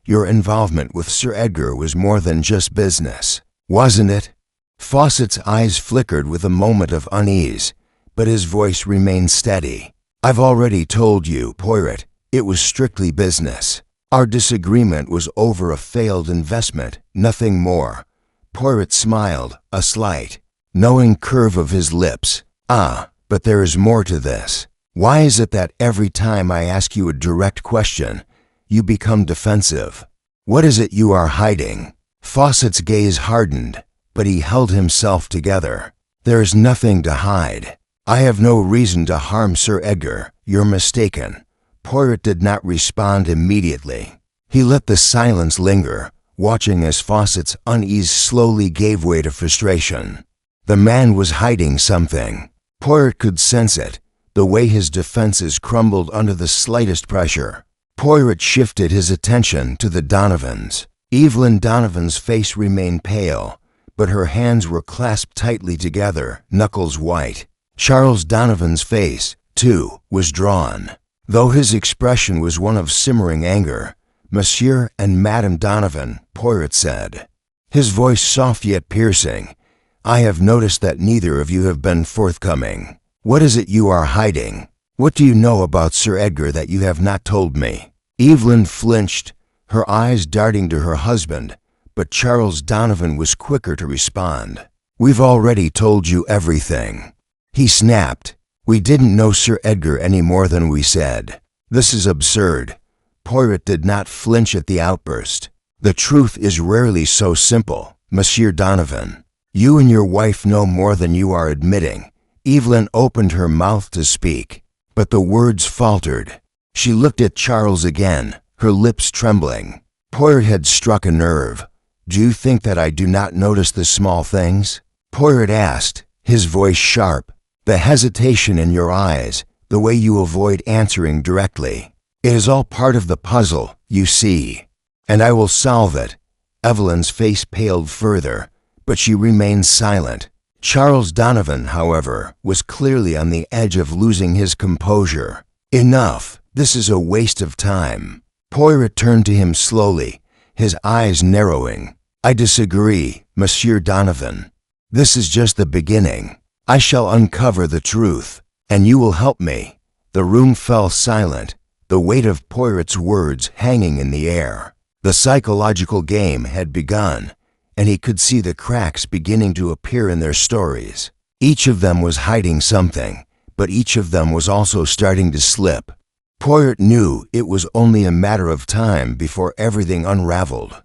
Your involvement with Sir Edgar was more than just business, wasn't it? Fawcett's eyes flickered with a moment of unease, but his voice remained steady. I've already told you, Poirot, it was strictly business. Our disagreement was over a failed investment, nothing more. Poirot smiled, a slight, knowing curve of his lips. But there is more to this. Why is it that every time I ask you a direct question, you become defensive? What is it you are hiding? Fawcett's gaze hardened, but he held himself together. There is nothing to hide. I have no reason to harm Sir Edgar. You're mistaken. Poirot did not respond immediately. He let the silence linger, watching as Fawcett's unease slowly gave way to frustration. The man was hiding something. Poirot could sense it, the way his defenses crumbled under the slightest pressure. Poirot shifted his attention to the Donovans. Evelyn Donovan's face remained pale, but her hands were clasped tightly together, knuckles white. Charles Donovan's face, too, was drawn, though his expression was one of simmering anger. Monsieur and Madame Donovan, Poirot said, his voice soft yet piercing, I have noticed that neither of you have been forthcoming. What is it you are hiding? What do you know about Sir Edgar that you have not told me? Evelyn flinched, her eyes darting to her husband, but Charles Donovan was quicker to respond. We've already told you everything. He snapped. We didn't know Sir Edgar any more than we said. This is absurd. Poirot did not flinch at the outburst. The truth is rarely so simple, Monsieur Donovan. You and your wife know more than you are admitting. Evelyn opened her mouth to speak, but the words faltered. She looked at Charles again, her lips trembling. Poirot had struck a nerve. Do you think that I do not notice the small things? Poirot asked, his voice sharp. The hesitation in your eyes, the way you avoid answering directly. It is all part of the puzzle, you see. And I will solve it. Evelyn's face paled further, but she remained silent. Charles Donovan, however, was clearly on the edge of losing his composure. Enough. This is a waste of time. Poirot turned to him slowly, his eyes narrowing. I disagree, Monsieur Donovan. This is just the beginning. I shall uncover the truth, and you will help me. The room fell silent. the weight of Poirot's words hanging in the air. The psychological game had begun, and he could see the cracks beginning to appear in their stories. Each of them was hiding something, but each of them was also starting to slip. Poirot knew it was only a matter of time before everything unraveled.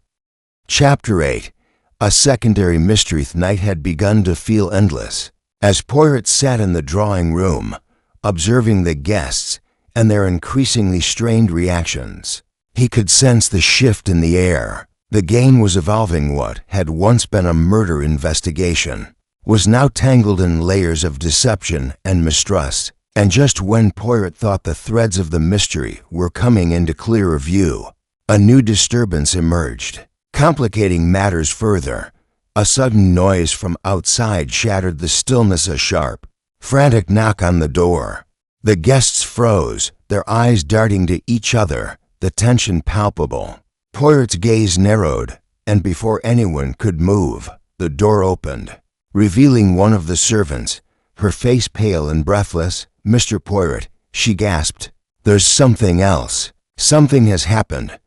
Chapter 8. A secondary mystery. Night had begun to feel endless. As Poirot sat in the drawing room, observing the guests and their increasingly strained reactions, he could sense the shift in the air. The game was evolving. What had once been a murder investigation was now tangled in layers of deception and mistrust. And just when Poirot thought the threads of the mystery were coming into clearer view, a new disturbance emerged, complicating matters further. A sudden noise from outside shattered the stillness. A sharp, frantic knock on the door. The guests froze, their eyes darting to each other, the tension palpable. Poirot's gaze narrowed, and before anyone could move, the door opened, revealing one of the servants, her face pale and breathless. "Mr. Poirot," she gasped. "There's something else. Something has happened."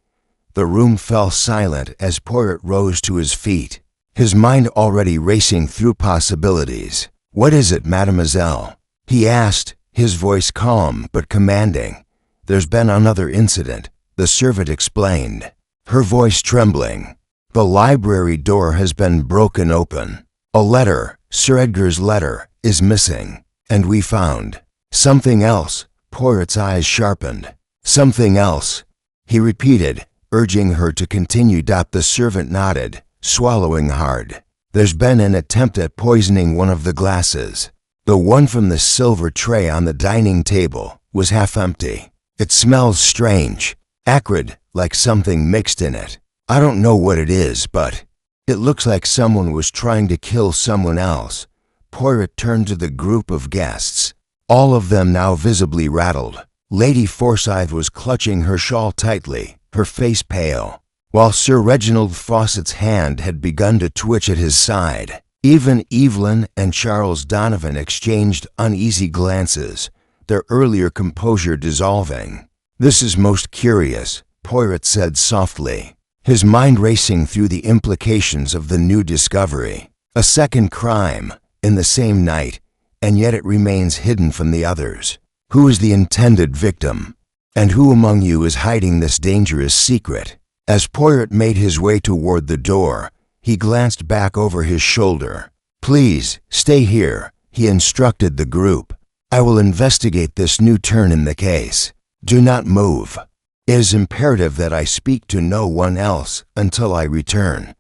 The room fell silent as Poirot rose to his feet, his mind already racing through possibilities. "What is it, mademoiselle?" he asked, his voice calm but commanding. "There's been another incident," the servant explained, her voice trembling. "The library door has been broken open. A letter, Sir Edgar's letter, is missing, and we found something else." Poirot's eyes sharpened. "Something else," he repeated, urging her to continue. The servant nodded, swallowing hard. "There's been an attempt at poisoning one of the glasses. The one from the silver tray on the dining table was half empty. It smells strange, acrid, like something mixed in it. I don't know what it is, but it looks like someone was trying to kill someone else." Poirot turned to the group of guests, all of them now visibly rattled. Lady Forsyth was clutching her shawl tightly, her face pale, while Sir Reginald Fawcett's hand had begun to twitch at his side. Even Evelyn and Charles Donovan exchanged uneasy glances, their earlier composure dissolving. "This is most curious," Poirot said softly, his mind racing through the implications of the new discovery. "A second crime, in the same night, and yet it remains hidden from the others. Who is the intended victim? And who among you is hiding this dangerous secret?" As Poirot made his way toward the door, he glanced back over his shoulder. "Please, stay here," he instructed the group. "I will investigate this new turn in the case. Do not move. It is imperative that I speak to no one else until I return."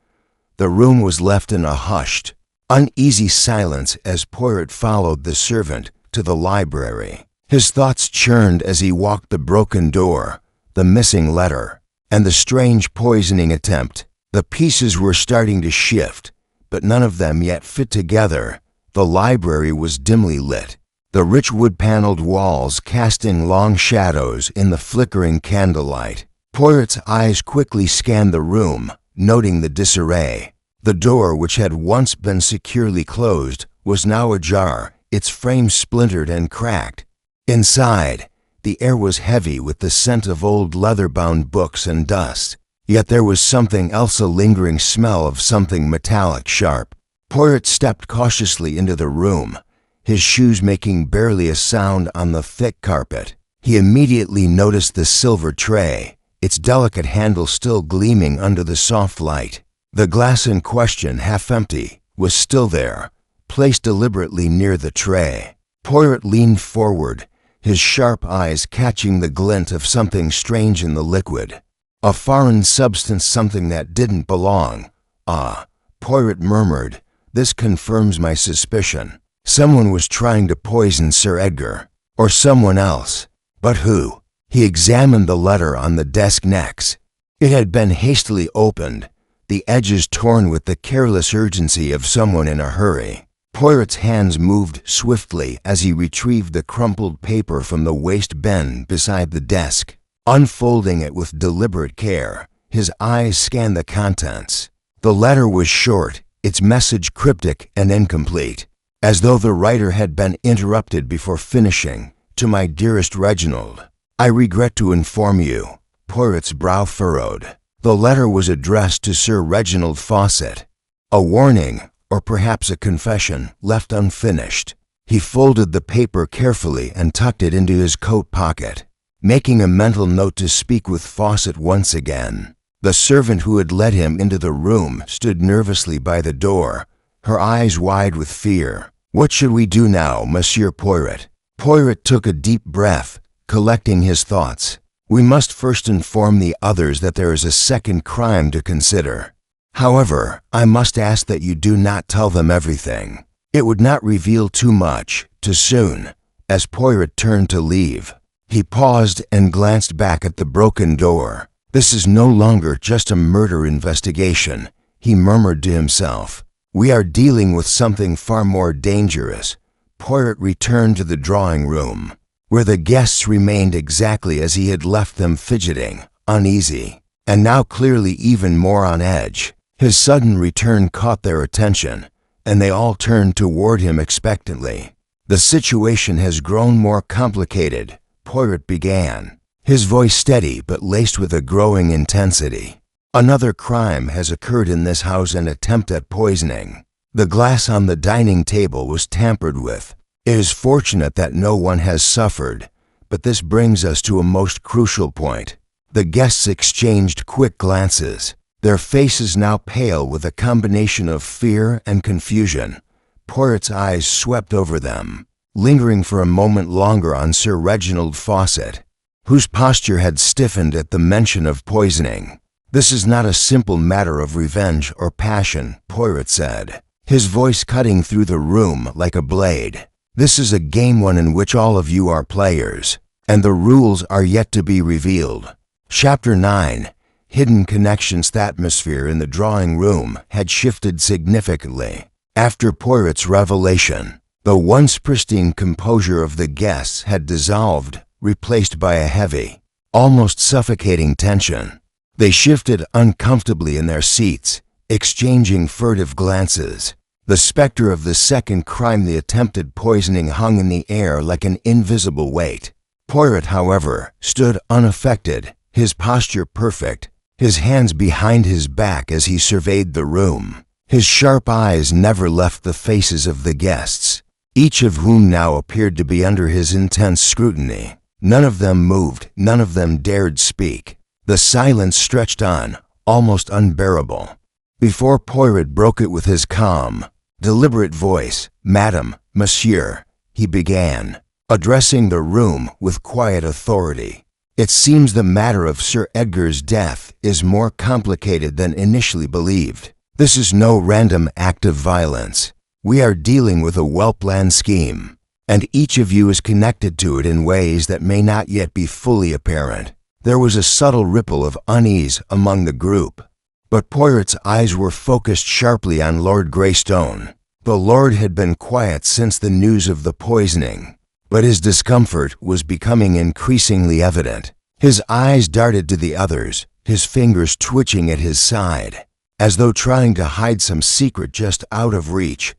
The room was left in a hushed, uneasy silence as Poirot followed the servant to the library. His thoughts churned as he walked the broken door, the missing letter, and the strange poisoning attempt. The pieces were starting to shift, but none of them yet fit together. The library was dimly lit, the rich wood-paneled walls casting long shadows in the flickering candlelight. Poirot's eyes quickly scanned the room, noting the disarray. The door, which had once been securely closed, was now ajar, its frame splintered and cracked. Inside, the air was heavy with the scent of old leather-bound books and dust. Yet there was something else, a lingering smell of something metallic sharp. Poirot stepped cautiously into the room, his shoes making barely a sound on the thick carpet. He immediately noticed the silver tray, its delicate handle still gleaming under the soft light. The glass in question, half empty, was still there, placed deliberately near the tray. Poirot leaned forward, his sharp eyes catching the glint of something strange in the liquid. A foreign substance, something that didn't belong. "Ah," Poirot murmured, "this confirms my suspicion. Someone was trying to poison Sir Edgar, or someone else. But who?" He examined the letter on the desk next. It had been hastily opened, the edges torn with the careless urgency of someone in a hurry. Poirot's hands moved swiftly as he retrieved the crumpled paper from the waste bin beside the desk. Unfolding it with deliberate care, his eyes scanned the contents. The letter was short, its message cryptic and incomplete, as though the writer had been interrupted before finishing. "To my dearest Reginald, I regret to inform you. Poirot's brow furrowed. The letter was addressed to Sir Reginald Fawcett. A warning, or perhaps a confession, left unfinished. He folded the paper carefully and tucked it into his coat pocket, making a mental note to speak with Fawcett once again. The servant who had led him into the room stood nervously by the door, her eyes wide with fear. What should we do now, Monsieur Poirot? Poirot took a deep breath, collecting his thoughts. We must first inform the others that there is a second crime to consider. However, I must ask that you do not tell them everything. It would not reveal too much, too soon. As Poirot turned to leave, he paused and glanced back at the broken door. This is no longer just a murder investigation, he murmured to himself. We are dealing with something far more dangerous. Poirot returned to the drawing room, where the guests remained exactly as he had left them, fidgeting, uneasy, and now clearly even more on edge. His sudden return caught their attention, and they all turned toward him expectantly. The situation has grown more complicated, Poirot began, his voice steady but laced with a growing intensity. Another crime has occurred in this house, an attempt at poisoning. The glass on the dining table was tampered with. It is fortunate that no one has suffered, but this brings us to a most crucial point. The guests exchanged quick glances, their faces now pale with a combination of fear and confusion. Poirot's eyes swept over them, lingering for a moment longer on Sir Reginald Fawcett, whose posture had stiffened at the mention of poisoning. This is not a simple matter of revenge or passion, Poirot said, his voice cutting through the room like a blade. This is a game, one in which all of you are players, and the rules are yet to be revealed. Chapter 9. Hidden Connections. The atmosphere in the drawing room had shifted significantly. After Poirot's revelation, the once pristine composure of the guests had dissolved, replaced by a heavy, almost suffocating tension. They shifted uncomfortably in their seats, exchanging furtive glances. The specter of the second crime, the attempted poisoning, hung in the air like an invisible weight. Poirot, however, stood unaffected, his posture perfect, his hands behind his back as he surveyed the room. His sharp eyes never left the faces of the guests, each of whom now appeared to be under his intense scrutiny. None of them moved, none of them dared speak. The silence stretched on, almost unbearable, before Poirot broke it with his calm, deliberate voice. Madam, Monsieur, he began, addressing the room with quiet authority. It seems the matter of Sir Edgar's death is more complicated than initially believed. This is no random act of violence. We are dealing with a well-planned scheme, and each of you is connected to it in ways that may not yet be fully apparent. There was a subtle ripple of unease among the group, but Poirot's eyes were focused sharply on Lord Greystone. The Lord had been quiet since the news of the poisoning, but his discomfort was becoming increasingly evident. His eyes darted to the others, his fingers twitching at his side, as though trying to hide some secret just out of reach.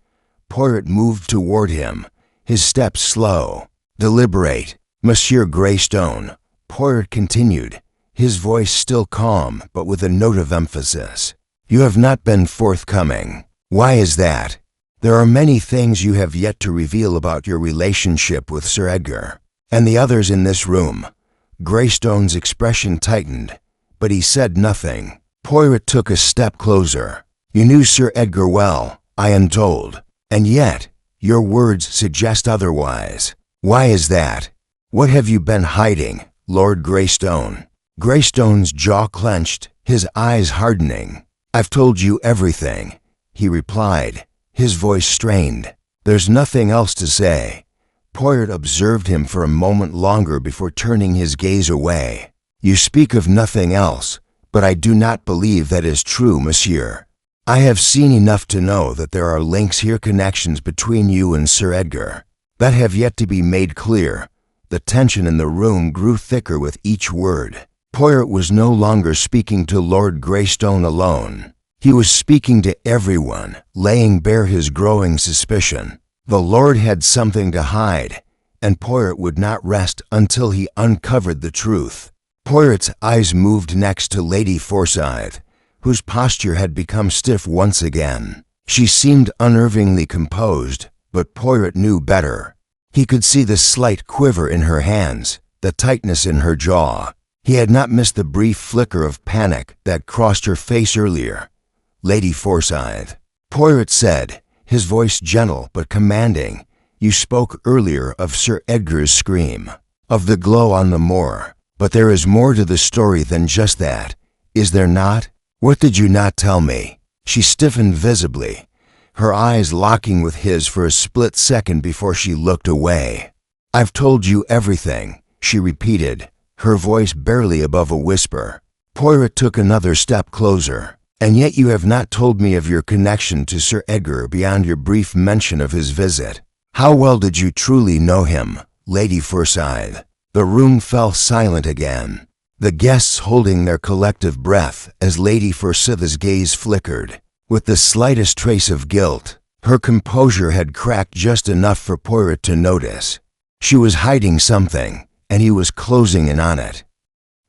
Poirot moved toward him, his steps slow, deliberate. Monsieur Greystone, Poirot continued, his voice still calm but with a note of emphasis. You have not been forthcoming. Why is that? There are many things you have yet to reveal about your relationship with Sir Edgar and the others in this room. Greystone's expression tightened, but he said nothing. Poirot took a step closer. You knew Sir Edgar well, I am told, and yet your words suggest otherwise. Why is that? What have you been hiding, Lord Greystone? Greystone's jaw clenched, his eyes hardening. I've told you everything, he replied, his voice strained. There's nothing else to say. Poirot observed him for a moment longer before turning his gaze away. You speak of nothing else, but I do not believe that is true, monsieur. I have seen enough to know that there are links here, connections between you and Sir Edgar, that have yet to be made clear. The tension in the room grew thicker with each word. Poirot was no longer speaking to Lord Greystone alone. He was speaking to everyone, laying bare his growing suspicion. The Lord had something to hide, and Poirot would not rest until he uncovered the truth. Poirot's eyes moved next to Lady Forsyth, whose posture had become stiff once again. She seemed unnervingly composed, but Poirot knew better. He could see the slight quiver in her hands, the tightness in her jaw. He had not missed the brief flicker of panic that crossed her face earlier. "Lady Forsyth," Poirot said, his voice gentle but commanding, "you spoke earlier of Sir Edgar's scream, of the glow on the moor, but there is more to the story than just that, is there not? What did you not tell me?" She stiffened visibly, her eyes locking with his for a split second before she looked away. "I've told you everything," she repeated, her voice barely above a whisper. Poirot took another step closer. "And yet you have not told me of your connection to Sir Edgar beyond your brief mention of his visit. How well did you truly know him, Lady Forsyth?" The room fell silent again, the guests holding their collective breath as Lady Forsyth's gaze flickered. With the slightest trace of guilt, her composure had cracked just enough for Poirot to notice. She was hiding something, and he was closing in on it.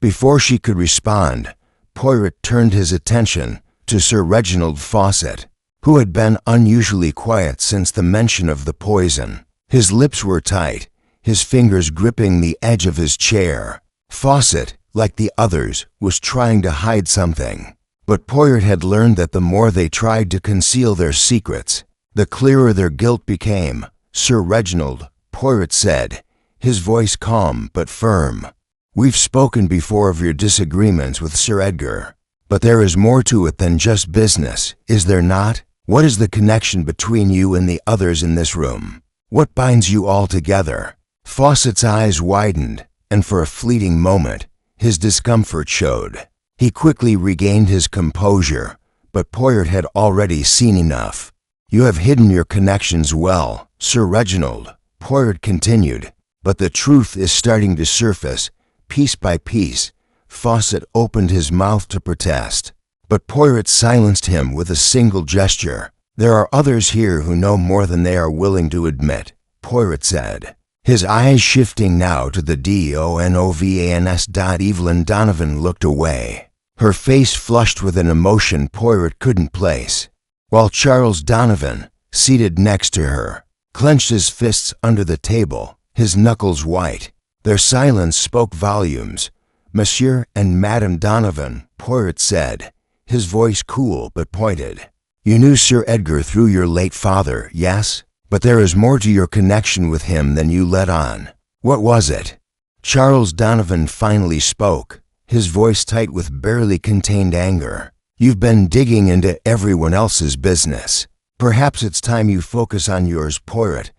Before she could respond, Poirot turned his attention to Sir Reginald Fawcett, who had been unusually quiet since the mention of the poison. His lips were tight, his fingers gripping the edge of his chair. Fawcett, like the others, was trying to hide something. But Poirot had learned that the more they tried to conceal their secrets, the clearer their guilt became. "Sir Reginald," Poirot said, his voice calm but firm, "we've spoken before of your disagreements with Sir Edgar, but there is more to it than just business, is there not? What is the connection between you and the others in this room? What binds you all together?" Fawcett's eyes widened, and for a fleeting moment, his discomfort showed. He quickly regained his composure, but Poirot had already seen enough. "You have hidden your connections well, Sir Reginald," Poirot continued, "but the truth is starting to surface, piece by piece." Fawcett opened his mouth to protest, but Poirot silenced him with a single gesture. "There are others here who know more than they are willing to admit," Poirot said, his eyes shifting now to the DONOVANS. Evelyn Donovan looked away, her face flushed with an emotion Poirot couldn't place, while Charles Donovan, seated next to her, clenched his fists under the table, his knuckles white. Their silence spoke volumes. "Monsieur and Madame Donovan," Poirot said, his voice cool but pointed. "You knew Sir Edgar through your late father, yes? But there is more to your connection with him than you let on. What was it?" Charles Donovan finally spoke, his voice tight with barely contained anger. "You've been digging into everyone else's business. Perhaps it's time you focus on yours, Poirot."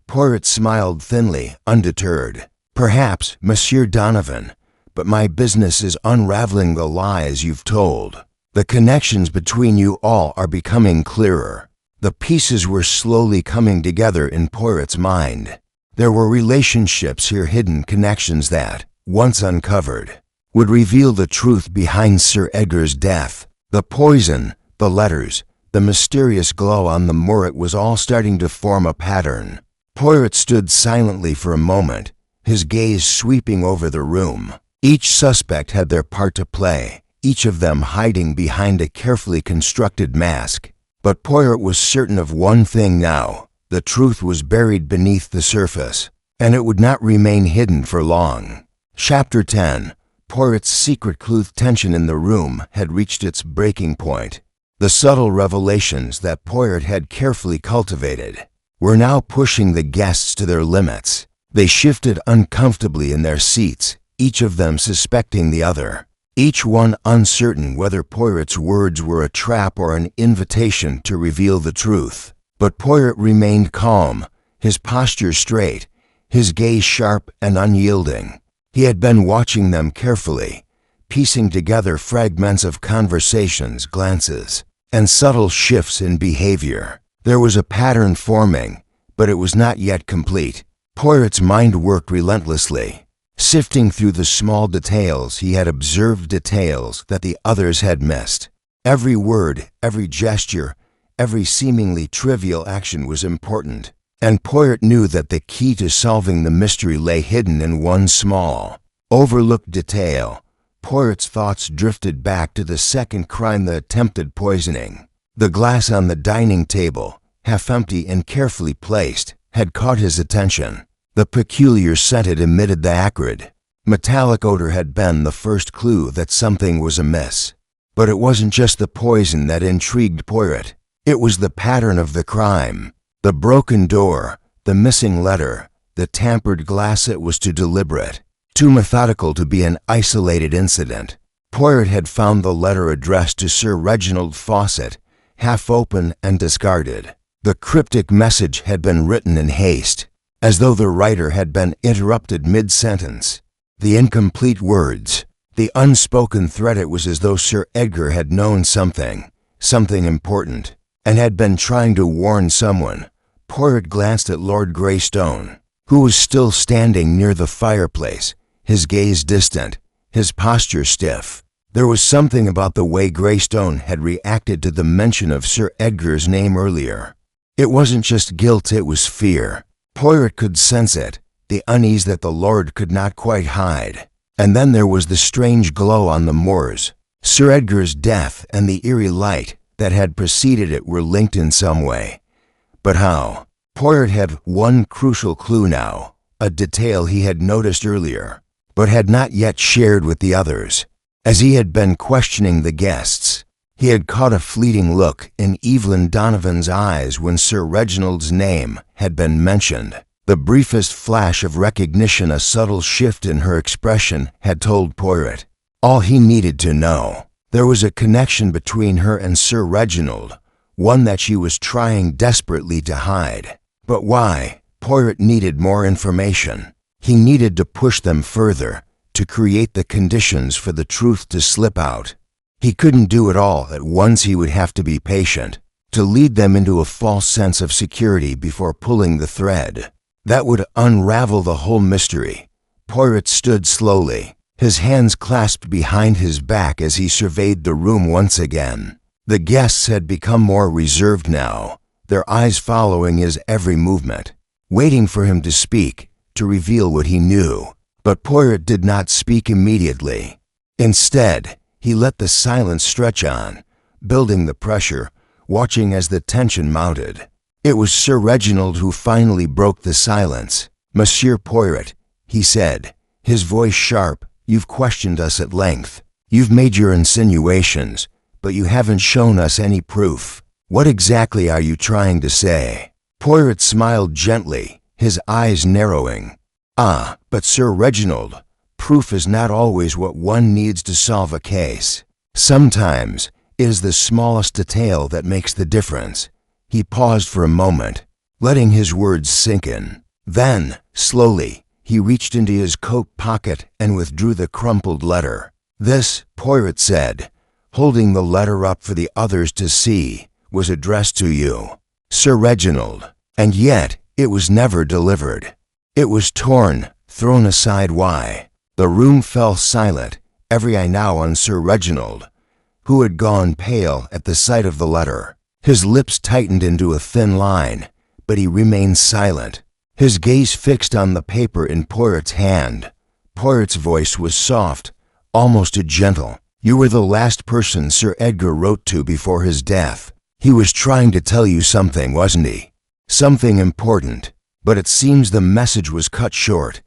Poirot smiled thinly, undeterred. "Perhaps, Monsieur Donovan, but my business is unraveling the lies you've told. The connections between you all are becoming clearer." The pieces were slowly coming together in Poirot's mind. There were relationships here, hidden connections that, once uncovered, would reveal the truth behind Sir Edgar's death. The poison, the letters, the mysterious glow on the moor, it was all starting to form a pattern. Poirot stood silently for a moment, his gaze sweeping over the room. Each suspect had their part to play, each of them hiding behind a carefully constructed mask. But Poirot was certain of one thing now: the truth was buried beneath the surface, and it would not remain hidden for long. Chapter 10. Poirot's secret clue. Tension in the room had reached its breaking point. The subtle revelations that Poirot had carefully cultivated were now pushing the guests to their limits. They shifted uncomfortably in their seats, each of them suspecting the other, each one uncertain whether Poirot's words were a trap or an invitation to reveal the truth. But Poirot remained calm, his posture straight, his gaze sharp and unyielding. He had been watching them carefully, piecing together fragments of conversations, glances, and subtle shifts in behavior. There was a pattern forming, but it was not yet complete. Poirot's mind worked relentlessly, sifting through the small details. He had observed details that the others had missed. Every word, every gesture, every seemingly trivial action was important. And Poirot knew that the key to solving the mystery lay hidden in one small, overlooked detail. Poirot's thoughts drifted back to the second crime, the attempted poisoning. The glass on the dining table, half empty and carefully placed, had caught his attention. The peculiar scent it emitted, the acrid, metallic odor, had been the first clue that something was amiss. But it wasn't just the poison that intrigued Poirot. It was the pattern of the crime. The broken door, the missing letter, the tampered glass. It was too deliberate, too methodical to be an isolated incident. Poirot had found the letter addressed to Sir Reginald Fawcett, half open and discarded. The cryptic message had been written in haste, as though the writer had been interrupted mid-sentence. The incomplete words, the unspoken threat. It was as though Sir Edgar had known something important, and had been trying to warn someone. Poirot glanced at Lord Greystone, who was still standing near the fireplace, his gaze distant, his posture stiff. There was something about the way Greystone had reacted to the mention of Sir Edgar's name earlier. It wasn't just guilt, it was fear. Poirot could sense it, the unease that the Lord could not quite hide. And then there was the strange glow on the moors. Sir Edgar's death and the eerie light that had preceded it were linked in some way. But how? Poirot had one crucial clue now, a detail he had noticed earlier, but had not yet shared with the others. As he had been questioning the guests, he had caught a fleeting look in Evelyn Donovan's eyes when Sir Reginald's name had been mentioned. The briefest flash of recognition, a subtle shift in her expression, had told Poirot all he needed to know. There was a connection between her and Sir Reginald, one that she was trying desperately to hide. But why? Poirot needed more information. He needed to push them further, to create the conditions for the truth to slip out. He couldn't do it all at once. He would have to be patient, to lead them into a false sense of security before pulling the thread that would unravel the whole mystery. Poirot stood slowly, his hands clasped behind his back as he surveyed the room once again. The guests had become more reserved now, their eyes following his every movement, waiting for him to speak, to reveal what he knew. But Poirot did not speak immediately. Instead, he let the silence stretch on, building the pressure, watching as the tension mounted. It was Sir Reginald who finally broke the silence. "Monsieur Poirot," he said, his voice sharp, "you've questioned us at length. You've made your insinuations, but you haven't shown us any proof. What exactly are you trying to say?" Poirot smiled gently, his eyes narrowing. "Ah, but Sir Reginald, proof is not always what one needs to solve a case. Sometimes it is the smallest detail that makes the difference." He paused for a moment, letting his words sink in. Then, slowly, he reached into his coat pocket and withdrew the crumpled letter. "This," Poirot said, holding the letter up for the others to see, "was addressed to you, Sir Reginald, and yet it was never delivered. It was torn, thrown aside. Why?" The room fell silent, every eye now on Sir Reginald, who had gone pale at the sight of the letter. His lips tightened into a thin line, but he remained silent, his gaze fixed on the paper in Poirot's hand. Poirot's voice was soft, almost gentle. "You were the last person Sir Edgar wrote to before his death. He was trying to tell you something, wasn't he? Something important, but it seems the message was cut short."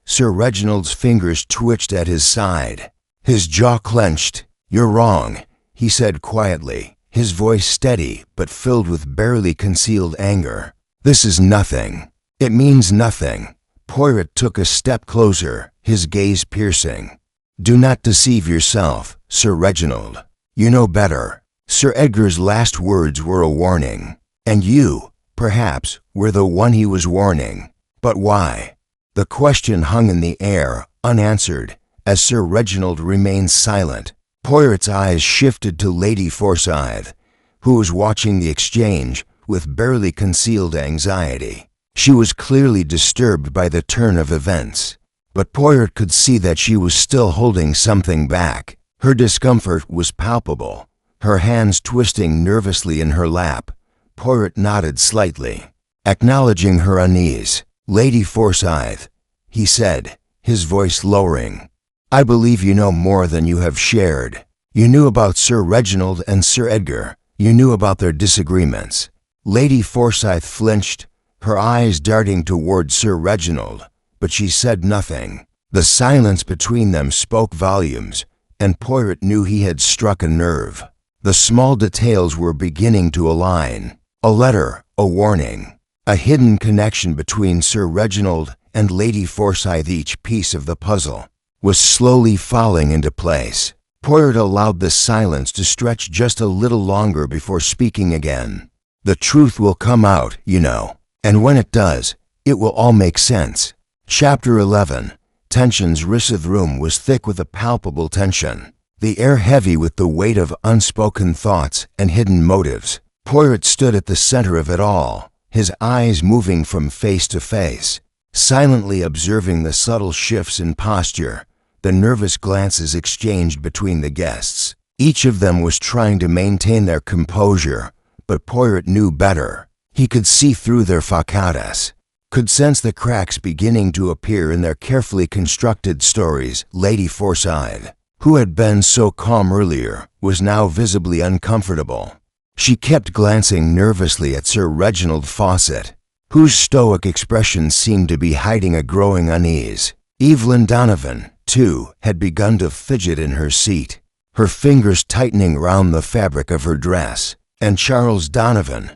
Sir Reginald's fingers twitched at his side. His jaw clenched. "You're wrong," he said quietly, his voice steady but filled with barely concealed anger. "This is nothing. It means nothing." Poirot took a step closer, his gaze piercing. "Do not deceive yourself, Sir Reginald. You know better." Sir Edgar's last words were a warning, and you, perhaps, were the one he was warning. But why? The question hung in the air, unanswered, as Sir Reginald remained silent. Poirot's eyes shifted to Lady Forsyth, who was watching the exchange with barely concealed anxiety. She was clearly disturbed by the turn of events, but Poirot could see that she was still holding something back. Her discomfort was palpable, her hands twisting nervously in her lap. Poirot nodded slightly. acknowledging her unease. "Lady Forsyth," he said, his voice lowering, "I believe you know more than you have shared. You knew about Sir Reginald and Sir Edgar. You knew about their disagreements." Lady Forsyth flinched, her eyes darting toward Sir Reginald, but she said nothing. The silence between them spoke volumes, and Poirot knew he had struck a nerve. The small details were beginning to align. A letter, a warning, a hidden connection between Sir Reginald and Lady Forsyth. Each piece of the puzzle was slowly falling into place. Poirot allowed the silence to stretch just a little longer before speaking again. "The truth will come out, you know, and when it does, it will all make sense." Chapter 11. Tension's Risseth room was thick with a palpable tension, the air heavy with the weight of unspoken thoughts and hidden motives. Poirot stood at the center of it all, his eyes moving from face to face, silently observing the subtle shifts in posture, the nervous glances exchanged between the guests. Each of them was trying to maintain their composure, but Poirot knew better. He could see through their facades, could sense the cracks beginning to appear in their carefully constructed stories. Lady Forsyth, who had been so calm earlier, was now visibly uncomfortable. She kept glancing nervously at Sir Reginald Fawcett, whose stoic expression seemed to be hiding a growing unease. Evelyn Donovan, too, had begun to fidget in her seat, her fingers tightening round the fabric of her dress, and Charles Donovan,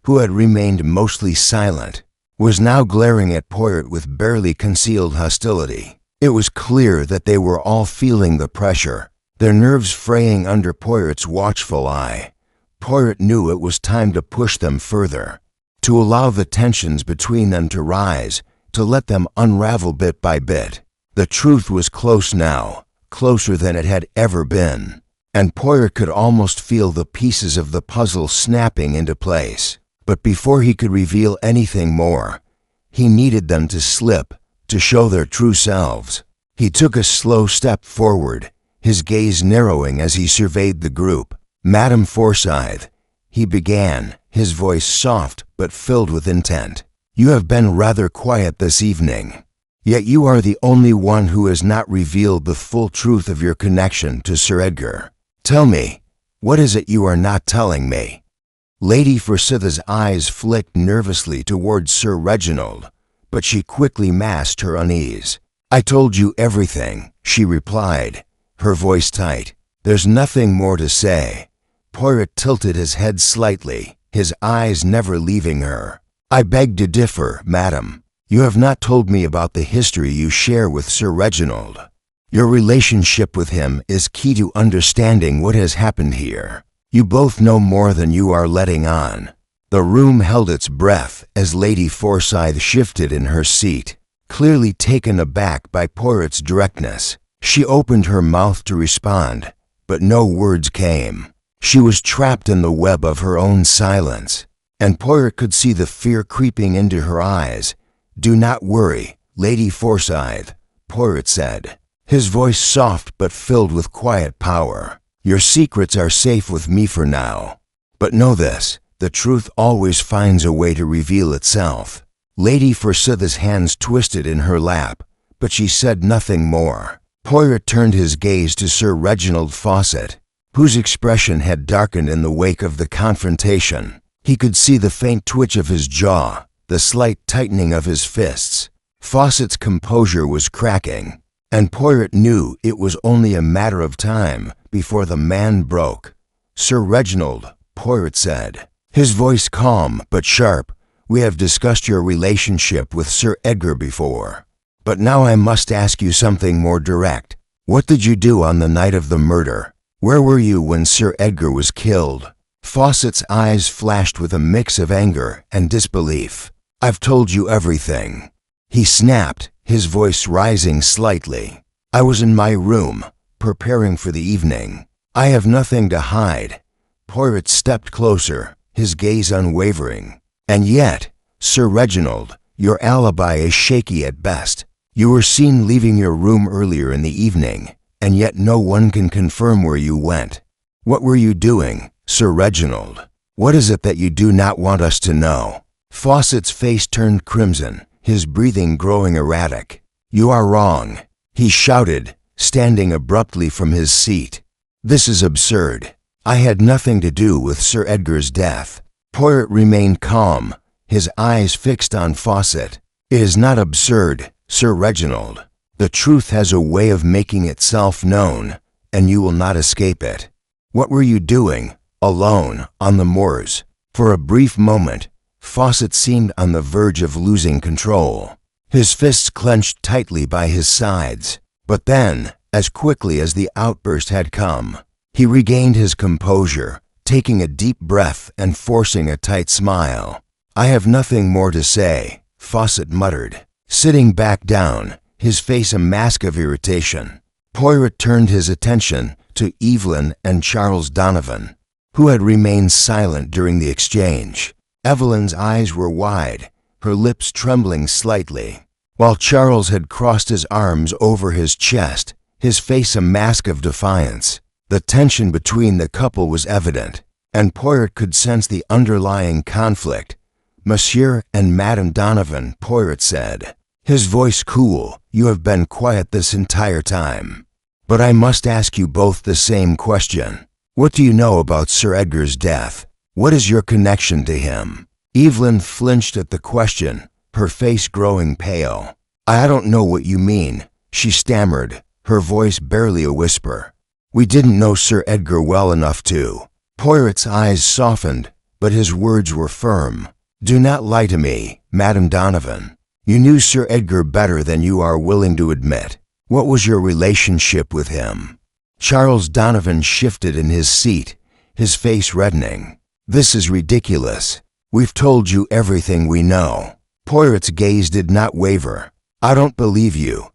who had remained mostly silent, was now glaring at Poirot with barely concealed hostility. It was clear that they were all feeling the pressure, their nerves fraying under Poirot's watchful eye. Poirot knew it was time to push them further, to allow the tensions between them to rise, to let them unravel bit by bit. The truth was close now, closer than it had ever been, and Poirot could almost feel the pieces of the puzzle snapping into place. But before he could reveal anything more, he needed them to slip, to show their true selves. He took a slow step forward, his gaze narrowing as he surveyed the group. "Madam Forsyth," he began, his voice soft but filled with intent, "you have been rather quiet this evening. Yet you are the only one who has not revealed the full truth of your connection to Sir Edgar. Tell me, what is it you are not telling me?" Lady Forsyth's eyes flicked nervously towards Sir Reginald, but she quickly masked her unease. "I told you everything," she replied, her voice tight. "There's nothing more to say." Poirot tilted his head slightly, his eyes never leaving her. "I beg to differ, madam. You have not told me about the history you share with Sir Reginald. Your relationship with him is key to understanding what has happened here. You both know more than you are letting on." The room held its breath as Lady Forsyth shifted in her seat, clearly taken aback by Poirot's directness. She opened her mouth to respond, but no words came. She was trapped in the web of her own silence, and Poirot could see the fear creeping into her eyes. "Do not worry, Lady Forsyth," Poirot said, his voice soft but filled with quiet power. "Your secrets are safe with me for now. But know this, the truth always finds a way to reveal itself." Lady Forsyth's hands twisted in her lap, but she said nothing more. Poirot turned his gaze to Sir Reginald Fawcett, whose expression had darkened in the wake of the confrontation. He could see the faint twitch of his jaw, the slight tightening of his fists. Fawcett's composure was cracking, and Poirot knew it was only a matter of time before the man broke. "Sir Reginald," Poirot said, his voice calm but sharp, "we have discussed your relationship with Sir Edgar before. But now I must ask you something more direct. What did you do on the night of the murder? Where were you when Sir Edgar was killed?" Fawcett's eyes flashed with a mix of anger and disbelief. "I've told you everything," he snapped, his voice rising slightly. "I was in my room, preparing for the evening. I have nothing to hide." Poirot stepped closer, his gaze unwavering. "And yet, Sir Reginald, your alibi is shaky at best. You were seen leaving your room earlier in the evening, and yet no one can confirm where you went. What were you doing, Sir Reginald? What is it that you do not want us to know?" Fawcett's face turned crimson, his breathing growing erratic. "You are wrong," he shouted, standing abruptly from his seat. "This is absurd. I had nothing to do with Sir Edgar's death." Poirot remained calm, his eyes fixed on Fawcett. "It is not absurd, Sir Reginald. The truth has a way of making itself known, and you will not escape it. What were you doing, alone, on the moors?" For a brief moment, Fawcett seemed on the verge of losing control. His fists clenched tightly by his sides. But then, as quickly as the outburst had come, he regained his composure, taking a deep breath and forcing a tight smile. "I have nothing more to say," Fawcett muttered, sitting back down, his face a mask of irritation. Poirot turned his attention to Evelyn and Charles Donovan, who had remained silent during the exchange. Evelyn's eyes were wide, her lips trembling slightly, while Charles had crossed his arms over his chest, his face a mask of defiance. The tension between the couple was evident, and Poirot could sense the underlying conflict. "Monsieur and Madame Donovan," Poirot said, his voice cool, "you have been quiet this entire time. But I must ask you both the same question. What do you know about Sir Edgar's death? What is your connection to him?" Evelyn flinched at the question, her face growing pale. "I don't know what you mean," she stammered, her voice barely a whisper. "We didn't know Sir Edgar well enough to." Poirot's eyes softened, but his words were firm. "Do not lie to me, Madame Donovan. You knew Sir Edgar better than you are willing to admit. What was your relationship with him?" Charles Donovan shifted in his seat, his face reddening. "This is ridiculous. We've told you everything we know." Poirot's gaze did not waver. "I don't believe you,"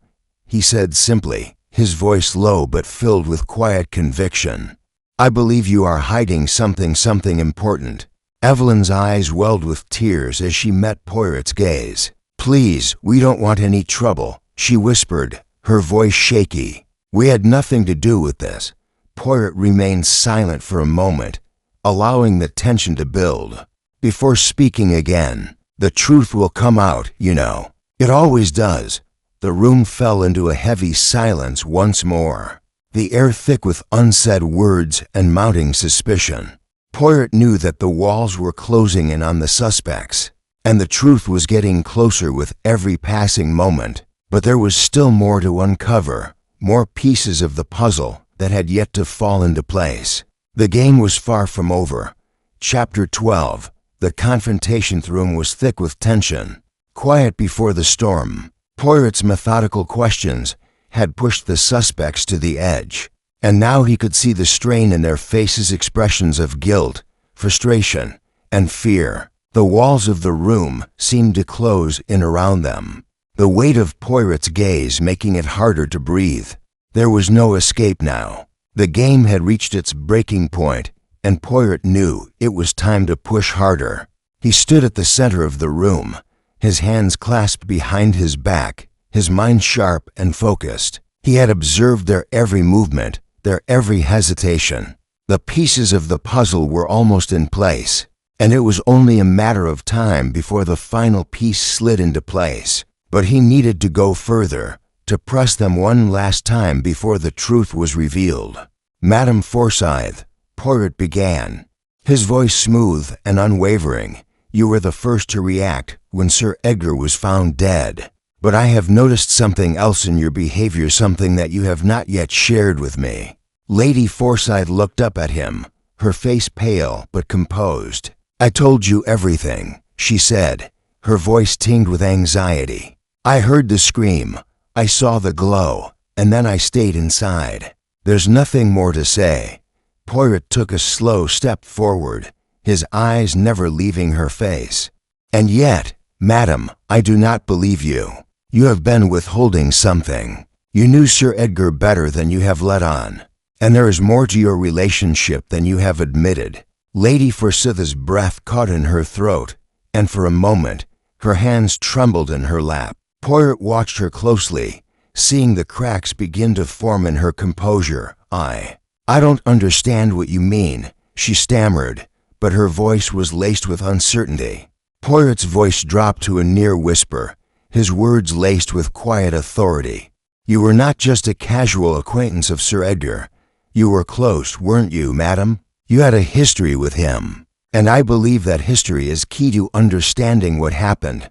he said simply, his voice low but filled with quiet conviction. "I believe you are hiding something important." Evelyn's eyes welled with tears as she met Poirot's gaze. "Please, we don't want any trouble," she whispered, her voice shaky. "We had nothing to do with this." Poirot remained silent for a moment, allowing the tension to build. Before speaking again, "The truth will come out, you know. It always does." The room fell into a heavy silence once more, the air thick with unsaid words and mounting suspicion. Poirot knew that the walls were closing in on the suspects, and the truth was getting closer with every passing moment. But there was still more to uncover, more pieces of the puzzle that had yet to fall into place. The game was far from over. Chapter 12. The confrontation room was thick with tension. Quiet before the storm, Poirot's methodical questions had pushed the suspects to the edge, and now he could see the strain in their faces, expressions of guilt, frustration, and fear. The walls of the room seemed to close in around them, the weight of Poirot's gaze making it harder to breathe. There was no escape now. The game had reached its breaking point, and Poirot knew it was time to push harder. He stood at the center of the room, his hands clasped behind his back, his mind sharp and focused. He had observed their every movement, their every hesitation. The pieces of the puzzle were almost in place, and it was only a matter of time before the final piece slid into place. But he needed to go further, to press them one last time before the truth was revealed. "Madame Forsyth," Poirot began, his voice smooth and unwavering, "you were the first to react when Sir Edgar was found dead. But I have noticed something else in your behavior, something that you have not yet shared with me." Lady Forsyth looked up at him, her face pale but composed. "I told you everything," she said, her voice tinged with anxiety. "I heard the scream, I saw the glow, and then I stayed inside. There's nothing more to say." Poirot took a slow step forward, his eyes never leaving her face. "And yet, madam, I do not believe you. You have been withholding something. You knew Sir Edgar better than you have let on, and there is more to your relationship than you have admitted." Lady Forsyth's breath caught in her throat, and for a moment, her hands trembled in her lap. Poirot watched her closely, seeing the cracks begin to form in her composure. I don't understand what you mean," she stammered, but her voice was laced with uncertainty. Poirot's voice dropped to a near whisper, his words laced with quiet authority. "You were not just a casual acquaintance of Sir Edgar. You were close, weren't you, madam? You had a history with him. And I believe that history is key to understanding what happened."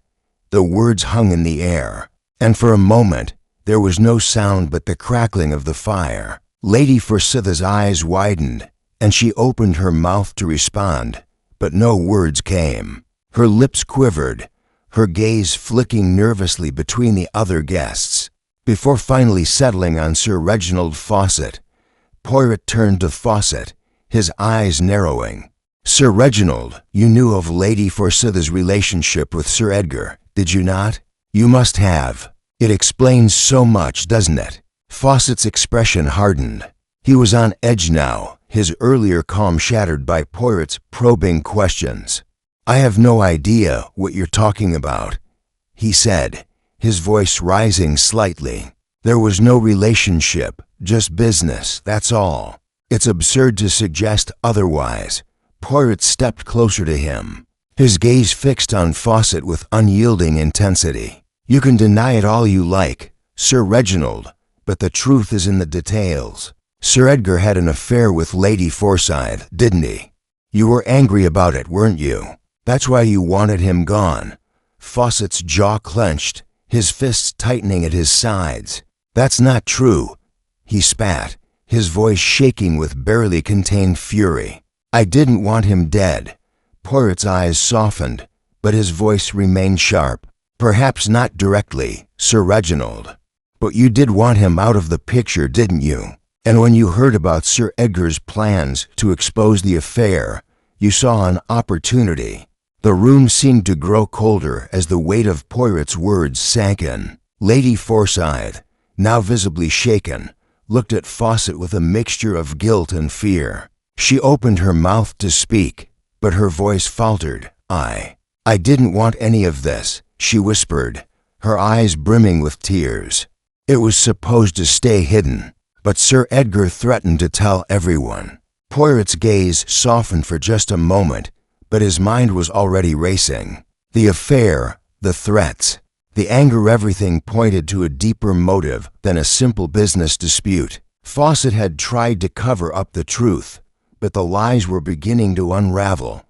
The words hung in the air, and for a moment there was no sound but the crackling of the fire. Lady Forsyth's eyes widened, and she opened her mouth to respond, but no words came. Her lips quivered, her gaze flicking nervously between the other guests. Before finally settling on Sir Reginald Fawcett, Poirot turned to Fawcett, his eyes narrowing. "Sir Reginald, you knew of Lady Forsyth's relationship with Sir Edgar, did you not? You must have. It explains so much, doesn't it?" Fawcett's expression hardened. He was on edge now, his earlier calm shattered by Poirot's probing questions. "I have no idea what you're talking about," he said, his voice rising slightly. "There was no relationship, just business, that's all. It's absurd to suggest otherwise." Poirot stepped closer to him, his gaze fixed on Fawcett with unyielding intensity. "You can deny it all you like, Sir Reginald, but the truth is in the details. Sir Edgar had an affair with Lady Forsyth, didn't he? You were angry about it, weren't you? That's why you wanted him gone." Fawcett's jaw clenched, his fists tightening at his sides. "That's not true," he spat, his voice shaking with barely contained fury. "I didn't want him dead." Poirot's eyes softened, but his voice remained sharp. "Perhaps not directly, Sir Reginald. But you did want him out of the picture, didn't you? And when you heard about Sir Edgar's plans to expose the affair, you saw an opportunity." The room seemed to grow colder as the weight of Poirot's words sank in. Lady Forsyth, now visibly shaken, looked at Fawcett with a mixture of guilt and fear. She opened her mouth to speak, but her voice faltered. I didn't want any of this," she whispered, her eyes brimming with tears. "It was supposed to stay hidden, but Sir Edgar threatened to tell everyone." Poirot's gaze softened for just a moment, but his mind was already racing. The affair, the threats, the anger, everything pointed to a deeper motive than a simple business dispute. Fawcett had tried to cover up the truth, but the lies were beginning to unravel.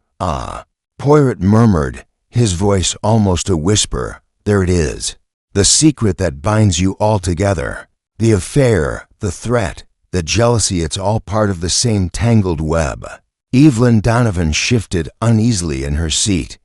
Poirot murmured, his voice almost a whisper. "There it is. The secret that binds you all together. The affair, the threat, the jealousy, it's all part of the same tangled web." Evelyn Donovan shifted uneasily in her seat,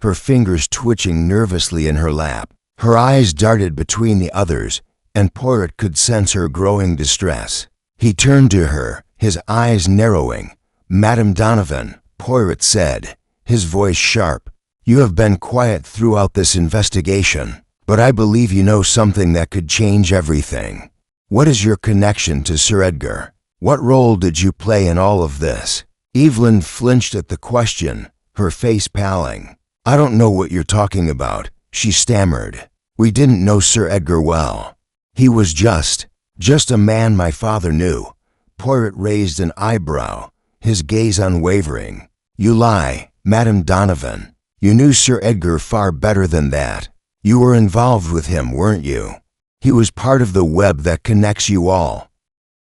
her fingers twitching nervously in her lap. Her eyes darted between the others, and Poirot could sense her growing distress. He turned to her, his eyes narrowing. "Madame Donovan," Poirot said, his voice sharp, "you have been quiet throughout this investigation, but I believe you know something that could change everything. What is your connection to Sir Edgar? What role did you play in all of this?" Evelyn flinched at the question, her face paling. "I don't know what you're talking about," she stammered. "We didn't know Sir Edgar well. He was just a man my father knew." Poirot raised an eyebrow, his gaze unwavering. "You lie, Madame Donovan. You knew Sir Edgar far better than that. You were involved with him, weren't you? He was part of the web that connects you all."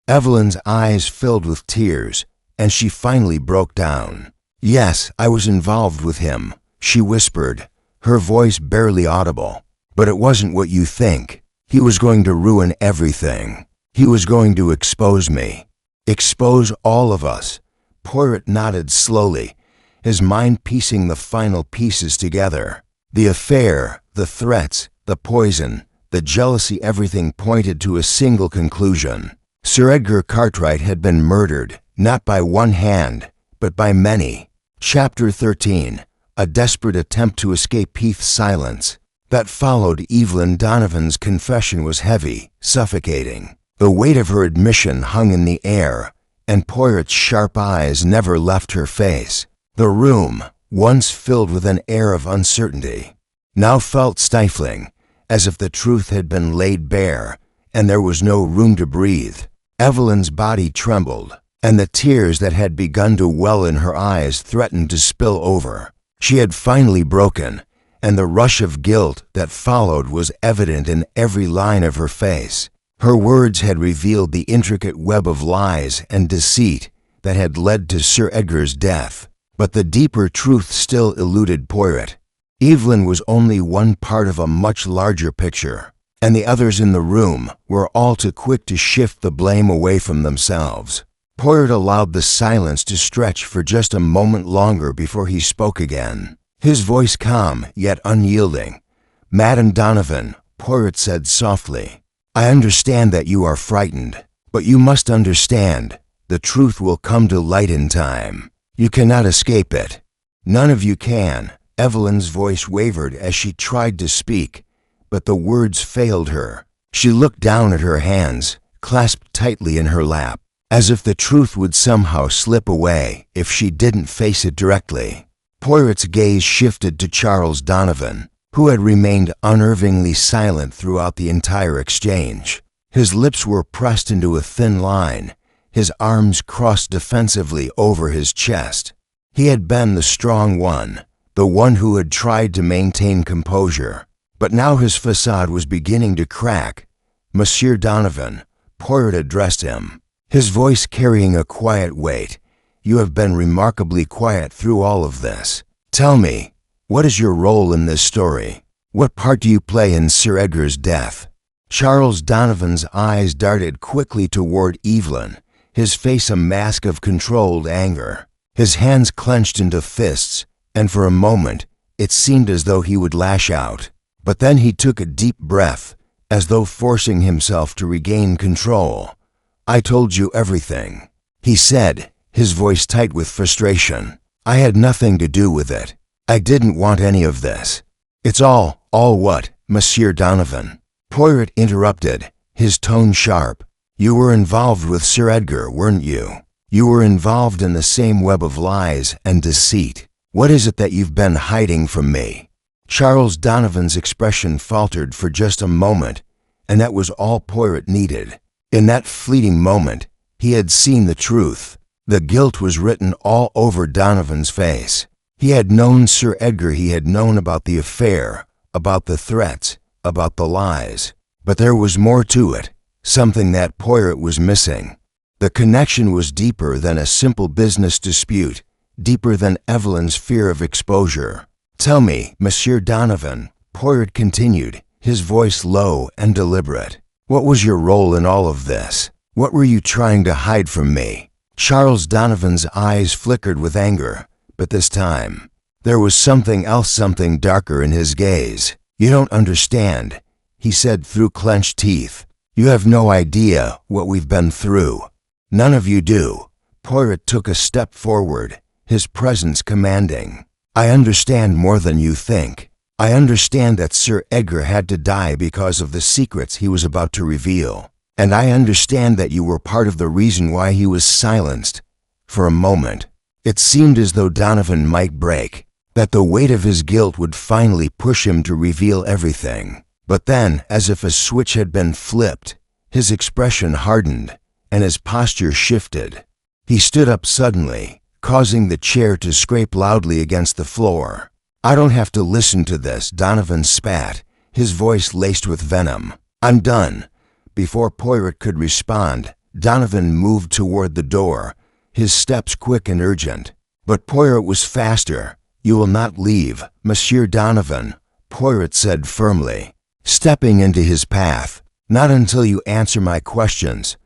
Evelyn's eyes filled with tears, and she finally broke down. "Yes, I was involved with him," she whispered, her voice barely audible. "But it wasn't what you think. He was going to ruin everything. He was going to expose me. Expose all of us." Poirot nodded slowly, his mind piecing the final pieces together. The affair, the threats, the poison, the jealousy, everything pointed to a single conclusion. Sir Edgar Cartwright had been murdered, not by one hand, but by many. Chapter 13. A desperate attempt to escape. Heath's silence that followed Evelyn Donovan's confession was heavy, suffocating. The weight of her admission hung in the air, and Poirot's sharp eyes never left her face. The room, once filled with an air of uncertainty, now felt stifling, as if the truth had been laid bare, and there was no room to breathe. Evelyn's body trembled, and the tears that had begun to well in her eyes threatened to spill over. She had finally broken, and the rush of guilt that followed was evident in every line of her face. Her words had revealed the intricate web of lies and deceit that had led to Sir Edgar's death. But the deeper truth still eluded Poirot. Evelyn was only one part of a much larger picture, and the others in the room were all too quick to shift the blame away from themselves. Poirot allowed the silence to stretch for just a moment longer before he spoke again, his voice calm yet unyielding. "Madame Donovan," Poirot said softly, "I understand that you are frightened, but you must understand the truth will come to light in time. You cannot escape it. None of you can." Evelyn's voice wavered as she tried to speak, but the words failed her. She looked down at her hands, clasped tightly in her lap, as if the truth would somehow slip away if she didn't face it directly. Poirot's gaze shifted to Charles Donovan, who had remained unnervingly silent throughout the entire exchange. His lips were pressed into a thin line, his arms crossed defensively over his chest. He had been the strong one, the one who had tried to maintain composure, but now his facade was beginning to crack. "Monsieur Donovan," Poirot addressed him, his voice carrying a quiet weight, "you have been remarkably quiet through all of this. Tell me, what is your role in this story? What part do you play in Sir Edgar's death?" Charles Donovan's eyes darted quickly toward Evelyn, his face a mask of controlled anger. His hands clenched into fists, and for a moment it seemed as though he would lash out. But then he took a deep breath, as though forcing himself to regain control. "I told you everything," he said, his voice tight with frustration. "I had nothing to do with it. I didn't want any of this." "It's all what, Monsieur Donovan?" Poirot interrupted, his tone sharp. "You were involved with Sir Edgar, weren't you? You were involved in the same web of lies and deceit. What is it that you've been hiding from me?" Charles Donovan's expression faltered for just a moment, and that was all Poirot needed. In that fleeting moment, he had seen the truth. The guilt was written all over Donovan's face. He had known Sir Edgar, he had known about the affair, about the threats, about the lies. But there was more to it, something that Poirot was missing. The connection was deeper than a simple business dispute, deeper than Evelyn's fear of exposure. "Tell me, Monsieur Donovan," Poirot continued, his voice low and deliberate. "What was your role in all of this? What were you trying to hide from me?" Charles Donovan's eyes flickered with anger, but this time, there was something else, something darker in his gaze. "You don't understand," he said through clenched teeth. "You have no idea what we've been through. None of you do." Poirot took a step forward, his presence commanding. "I understand more than you think. I understand that Sir Edgar had to die because of the secrets he was about to reveal. And I understand that you were part of the reason why he was silenced." For a moment, it seemed as though Donovan might break, that the weight of his guilt would finally push him to reveal everything. But then, as if a switch had been flipped, his expression hardened, and his posture shifted. He stood up suddenly, causing the chair to scrape loudly against the floor. "I don't have to listen to this," Donovan spat, his voice laced with venom. "I'm done." Before Poirot could respond, Donovan moved toward the door, his steps quick and urgent. But Poirot was faster. "You will not leave, Monsieur Donovan," Poirot said firmly, stepping into his path. "Not until you answer my questions."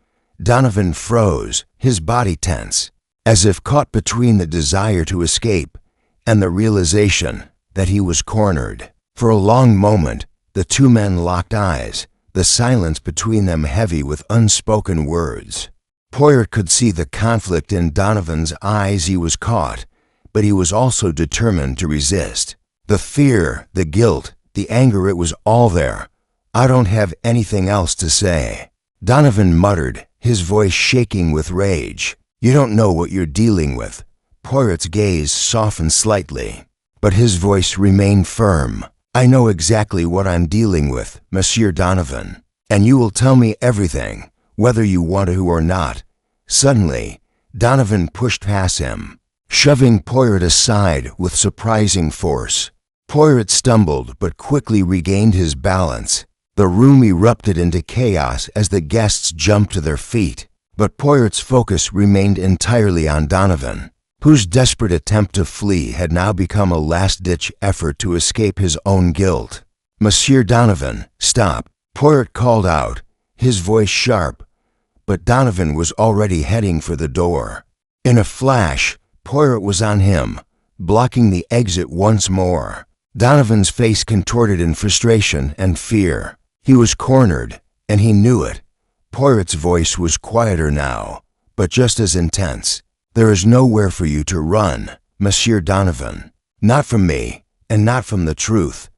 Donovan froze, his body tense, as if caught between the desire to escape and the realization that he was cornered. For a long moment, the two men locked eyes, the silence between them heavy with unspoken words. Poirot could see the conflict in Donovan's eyes. He was caught, but he was also determined to resist. The fear, the guilt, the anger, it was all there. "I don't have anything else to say," Donovan muttered, his voice shaking with rage. "You don't know what you're dealing with." Poirot's gaze softened slightly, but his voice remained firm. "I know exactly what I'm dealing with, Monsieur Donovan, and you will tell me everything, whether you want to or not." Suddenly, Donovan pushed past him. shoving Poirot aside with surprising force. Poirot stumbled but quickly regained his balance. The room erupted into chaos as the guests jumped to their feet, but Poirot's focus remained entirely on Donovan, whose desperate attempt to flee had now become a last-ditch effort to escape his own guilt. "Monsieur Donovan, stop," Poirot called out, his voice sharp, but Donovan was already heading for the door. In a flash, Poirot was on him, blocking the exit once more. Donovan's face contorted in frustration and fear. He was cornered, and he knew it. Poirot's voice was quieter now, but just as intense. "There is nowhere for you to run, Monsieur Donovan. Not from me, and not from the truth."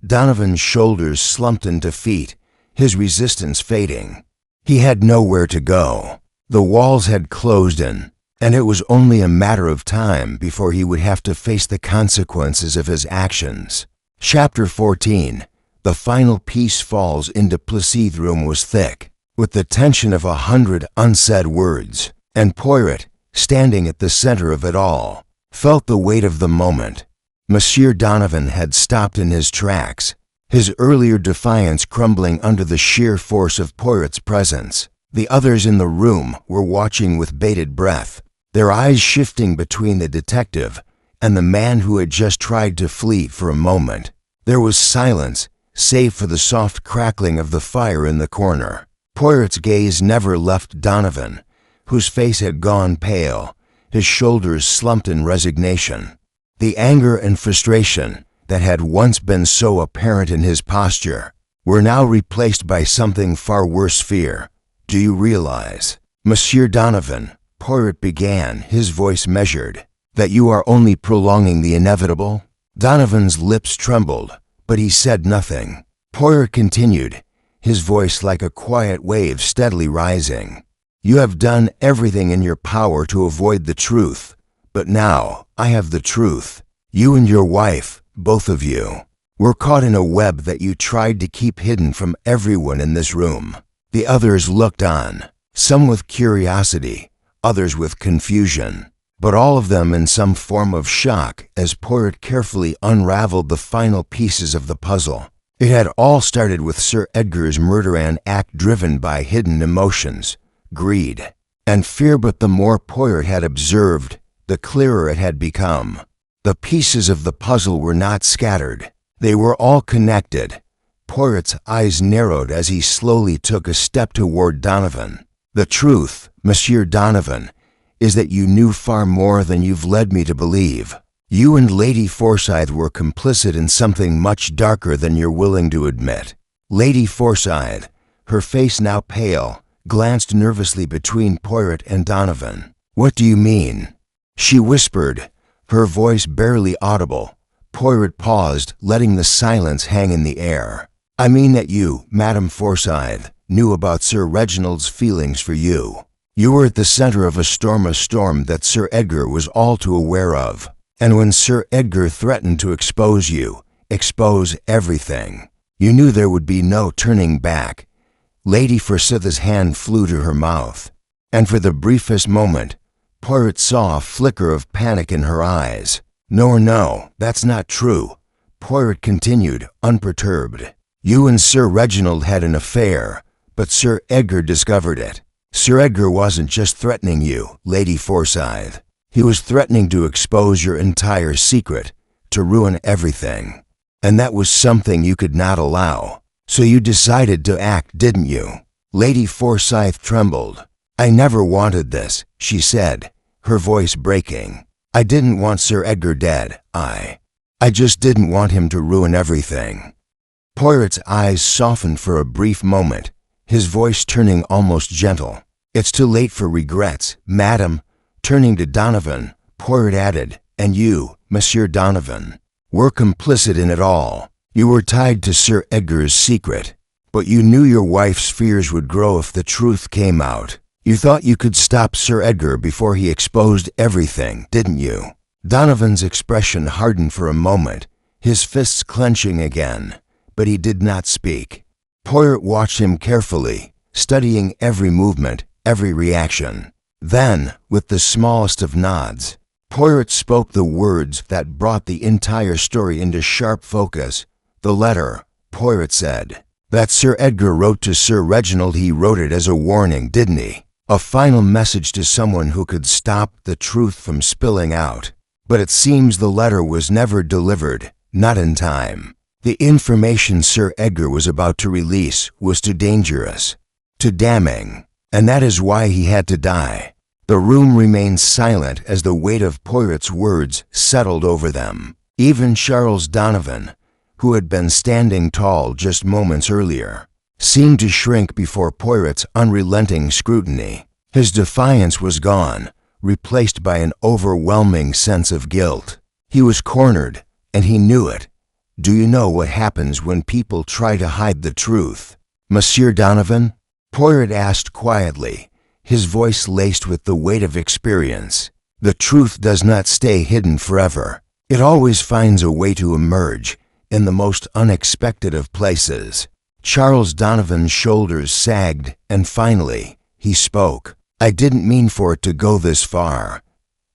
Donovan's shoulders slumped in defeat, his resistance fading. He had nowhere to go. The walls had closed in, and it was only a matter of time before he would have to face the consequences of his actions. Chapter 14. The final piece falls into Placide's room was thick, with the tension of 100 unsaid words, and Poirot, standing at the center of it all, felt the weight of the moment. Monsieur Donovan had stopped in his tracks, his earlier defiance crumbling under the sheer force of Poirot's presence. The others in the room were watching with bated breath, their eyes shifting between the detective and the man who had just tried to flee for a moment. There was silence, save for the soft crackling of the fire in the corner. Poirot's gaze never left Donovan, whose face had gone pale, his shoulders slumped in resignation. The anger and frustration that had once been so apparent in his posture were now replaced by something far worse: fear. "Do you realize, Monsieur Donovan," Poirot began, his voice measured, "that you are only prolonging the inevitable?" Donovan's lips trembled, but he said nothing. Poirot continued, his voice like a quiet wave steadily rising. "You have done everything in your power to avoid the truth, but now I have the truth. You and your wife, both of you, were caught in a web that you tried to keep hidden from everyone in this room." The others looked on, some with curiosity, others with confusion, but all of them in some form of shock as Poirot carefully unraveled the final pieces of the puzzle. It had all started with Sir Edgar's murder, an act driven by hidden emotions, greed, and fear, but the more Poirot had observed, the clearer it had become. The pieces of the puzzle were not scattered. They were all connected. Poirot's eyes narrowed as he slowly took a step toward Donovan. "The truth, Monsieur Donovan, is that you knew far more than you've led me to believe. You and Lady Forsyth were complicit in something much darker than you're willing to admit." Lady Forsyth, her face now pale, glanced nervously between Poirot and Donovan. "What do you mean?" she whispered, her voice barely audible. Poirot paused, letting the silence hang in the air. "I mean that you, Madame Forsyth, knew about Sir Reginald's feelings for you. You were at the center of a storm that Sir Edgar was all too aware of. And when Sir Edgar threatened to expose you, expose everything, you knew there would be no turning back." Lady Forsyth's hand flew to her mouth, and for the briefest moment, Poirot saw a flicker of panic in her eyes. No, that's not true," Poirot continued, unperturbed. "You and Sir Reginald had an affair, but Sir Edgar discovered it. Sir Edgar wasn't just threatening you, Lady Forsyth. He was threatening to expose your entire secret, to ruin everything. And that was something you could not allow. So you decided to act, didn't you?" Lady Forsyth trembled. "I never wanted this," she said, her voice breaking. "I didn't want Sir Edgar dead. I just didn't want him to ruin everything." Poirot's eyes softened for a brief moment, his voice turning almost gentle. "It's too late for regrets, madam." Turning to Donovan, Poirot added, "And you, Monsieur Donovan, were complicit in it all. You were tied to Sir Edgar's secret, but you knew your wife's fears would grow if the truth came out. You thought you could stop Sir Edgar before he exposed everything, didn't you?" Donovan's expression hardened for a moment, his fists clenching again, but he did not speak. Poirot watched him carefully, studying every movement, every reaction. Then, with the smallest of nods, Poirot spoke the words that brought the entire story into sharp focus. "The letter," Poirot said, "that Sir Edgar wrote to Sir Reginald, he wrote it as a warning, didn't he? A final message to someone who could stop the truth from spilling out. But it seems the letter was never delivered, not in time. The information Sir Edgar was about to release was too dangerous, too damning, and that is why he had to die." The room remained silent as the weight of Poirot's words settled over them. Even Charles Donovan, who had been standing tall just moments earlier, seemed to shrink before Poirot's unrelenting scrutiny. His defiance was gone, replaced by an overwhelming sense of guilt. He was cornered, and he knew it. "Do you know what happens when people try to hide the truth, Monsieur Donovan?" Poirot asked quietly, his voice laced with the weight of experience. "The truth does not stay hidden forever. It always finds a way to emerge in the most unexpected of places." Charles Donovan's shoulders sagged, and finally, he spoke. "I didn't mean for it to go this far,"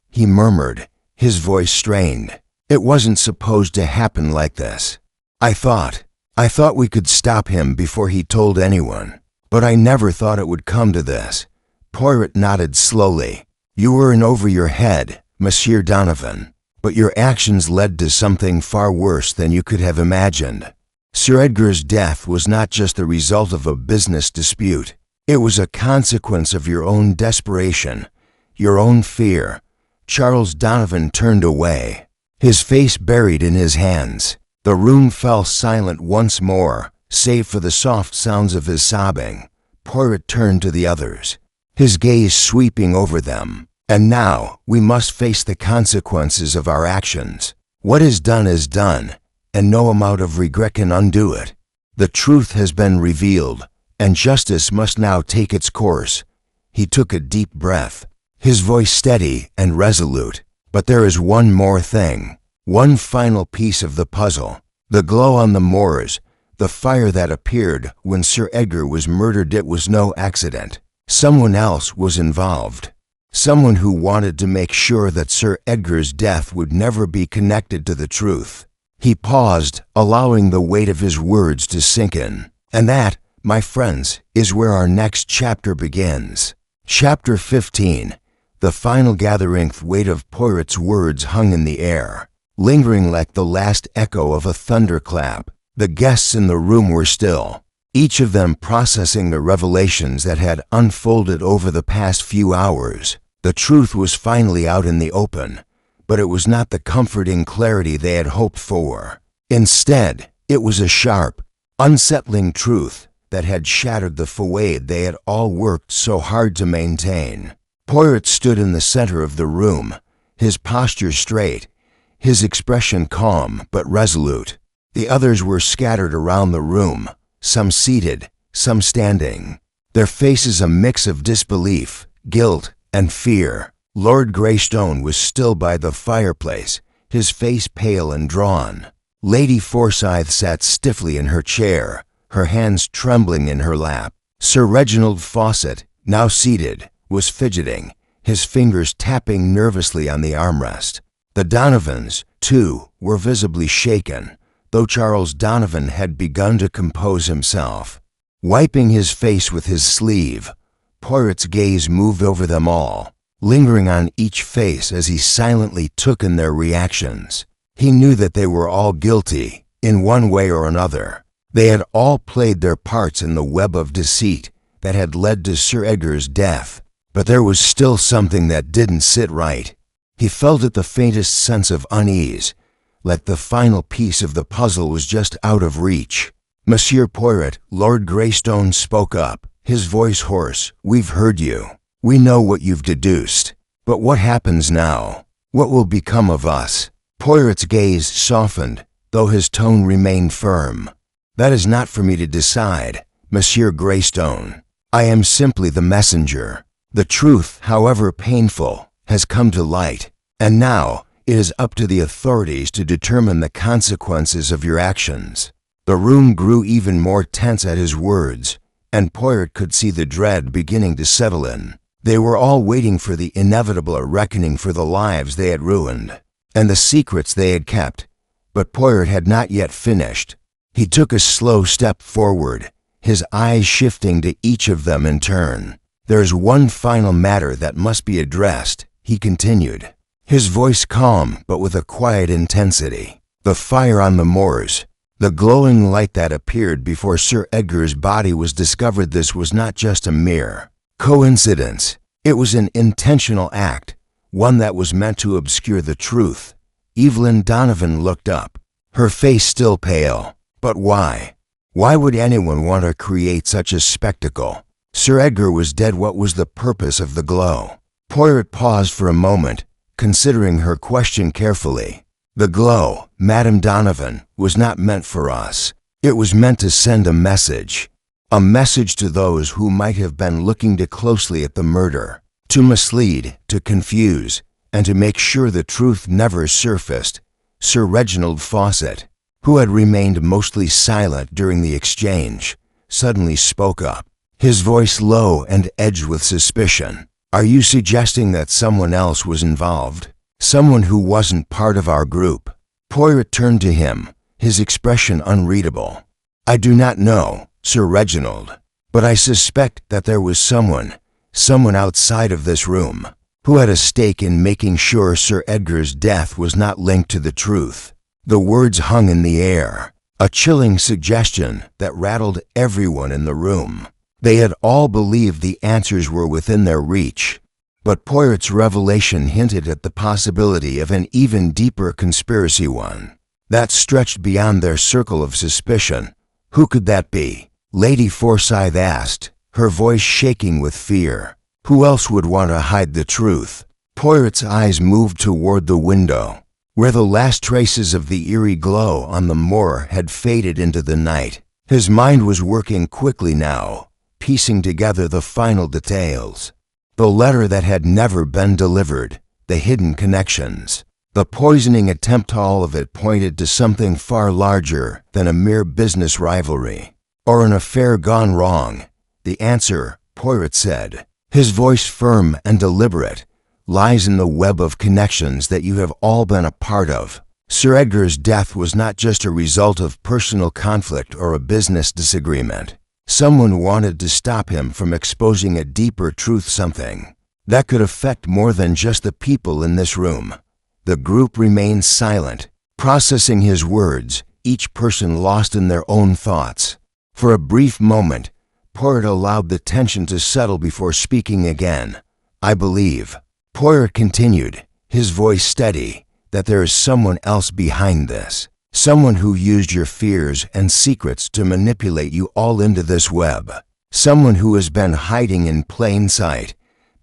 he murmured, his voice strained. "It wasn't supposed to happen like this. I thought we could stop him before he told anyone, but I never thought it would come to this." Poirot nodded slowly. "You were in over your head, Monsieur Donovan, but your actions led to something far worse than you could have imagined. Sir Edgar's death was not just the result of a business dispute. It was a consequence of your own desperation, your own fear." Charles Donovan turned away, his face buried in his hands. The room fell silent once more, save for the soft sounds of his sobbing. Poirot turned to the others, his gaze sweeping over them. "And now we must face the consequences of our actions. What is done, and no amount of regret can undo it. The truth has been revealed, and justice must now take its course." He took a deep breath, his voice steady and resolute. "But there is one more thing, one final piece of the puzzle. The glow on the moors, the fire that appeared when Sir Edgar was murdered, it was no accident. Someone else was involved. Someone who wanted to make sure that Sir Edgar's death would never be connected to the truth." He paused, allowing the weight of his words to sink in. "And that, my friends, is where our next chapter begins." Chapter 15. The final gathering weight of Poirot's words hung in the air, lingering like the last echo of a thunderclap. The guests in the room were still, each of them processing the revelations that had unfolded over the past few hours. The truth was finally out in the open, but it was not the comforting clarity they had hoped for. Instead, it was a sharp, unsettling truth that had shattered the facade they had all worked so hard to maintain. Poirot stood in the center of the room, his posture straight, his expression calm but resolute. The others were scattered around the room, some seated, some standing, their faces a mix of disbelief, guilt, and fear. Lord Greystone was still by the fireplace, his face pale and drawn. Lady Forsyth sat stiffly in her chair, her hands trembling in her lap. Sir Reginald Fawcett, now seated, was fidgeting, his fingers tapping nervously on the armrest. The Donovans, too, were visibly shaken, though Charles Donovan had begun to compose himself. Wiping his face with his sleeve, Poirot's gaze moved over them all, lingering on each face as he silently took in their reactions. He knew that they were all guilty, in one way or another. They had all played their parts in the web of deceit that had led to Sir Edgar's death. But there was still something that didn't sit right. He felt at the faintest sense of unease, like the final piece of the puzzle was just out of reach. "Monsieur Poirot," Lord Greystone spoke up, his voice hoarse. "We've heard you. We know what you've deduced. But what happens now? What will become of us?" Poirot's gaze softened, though his tone remained firm. "That is not for me to decide, Monsieur Greystone. I am simply the messenger. The truth, however painful, has come to light, and now it is up to the authorities to determine the consequences of your actions." The room grew even more tense at his words, and Poirot could see the dread beginning to settle in. They were all waiting for the inevitable reckoning for the lives they had ruined and the secrets they had kept, but Poirot had not yet finished. He took a slow step forward, his eyes shifting to each of them in turn. "There's one final matter that must be addressed," he continued, his voice calm but with a quiet intensity. "The fire on the moors, the glowing light that appeared before Sir Edgar's body was discovered. This was not just a mere coincidence. It was an intentional act, one that was meant to obscure the truth." Evelyn Donovan looked up, her face still pale. "But why? Why would anyone want to create such a spectacle? Sir Edgar was dead. What was the purpose of the glow?" Poirot paused for a moment, considering her question carefully. "The glow, Madame Donovan, was not meant for us. It was meant to send a message to those who might have been looking too closely at the murder, to mislead, to confuse, and to make sure the truth never surfaced." Sir Reginald Fawcett, who had remained mostly silent during the exchange, suddenly spoke up, his voice low and edged with suspicion. "Are you suggesting that someone else was involved? Someone who wasn't part of our group?" Poirot turned to him, his expression unreadable. "I do not know, Sir Reginald, but I suspect that there was someone outside of this room, who had a stake in making sure Sir Edgar's death was not linked to the truth." The words hung in the air, a chilling suggestion that rattled everyone in the room. They had all believed the answers were within their reach, but Poirot's revelation hinted at the possibility of an even deeper conspiracy, one that stretched beyond their circle of suspicion. "Who could that be?" Lady Forsyth asked, her voice shaking with fear. "Who else would want to hide the truth?" Poirot's eyes moved toward the window, where the last traces of the eerie glow on the moor had faded into the night. His mind was working quickly now, piecing together the final details. The letter that had never been delivered, the hidden connections, the poisoning attempt, all of it pointed to something far larger than a mere business rivalry or an affair gone wrong. "The answer," Poirot said, his voice firm and deliberate, "lies in the web of connections that you have all been a part of. Sir Edgar's death was not just a result of personal conflict or a business disagreement. Someone wanted to stop him from exposing a deeper truth, something that could affect more than just the people in this room." The group remained silent, processing his words, each person lost in their own thoughts. For a brief moment, Poirot allowed the tension to settle before speaking again. "I believe," Poirot continued, his voice steady, "that there is someone else behind this. Someone who used your fears and secrets to manipulate you all into this web. Someone who has been hiding in plain sight,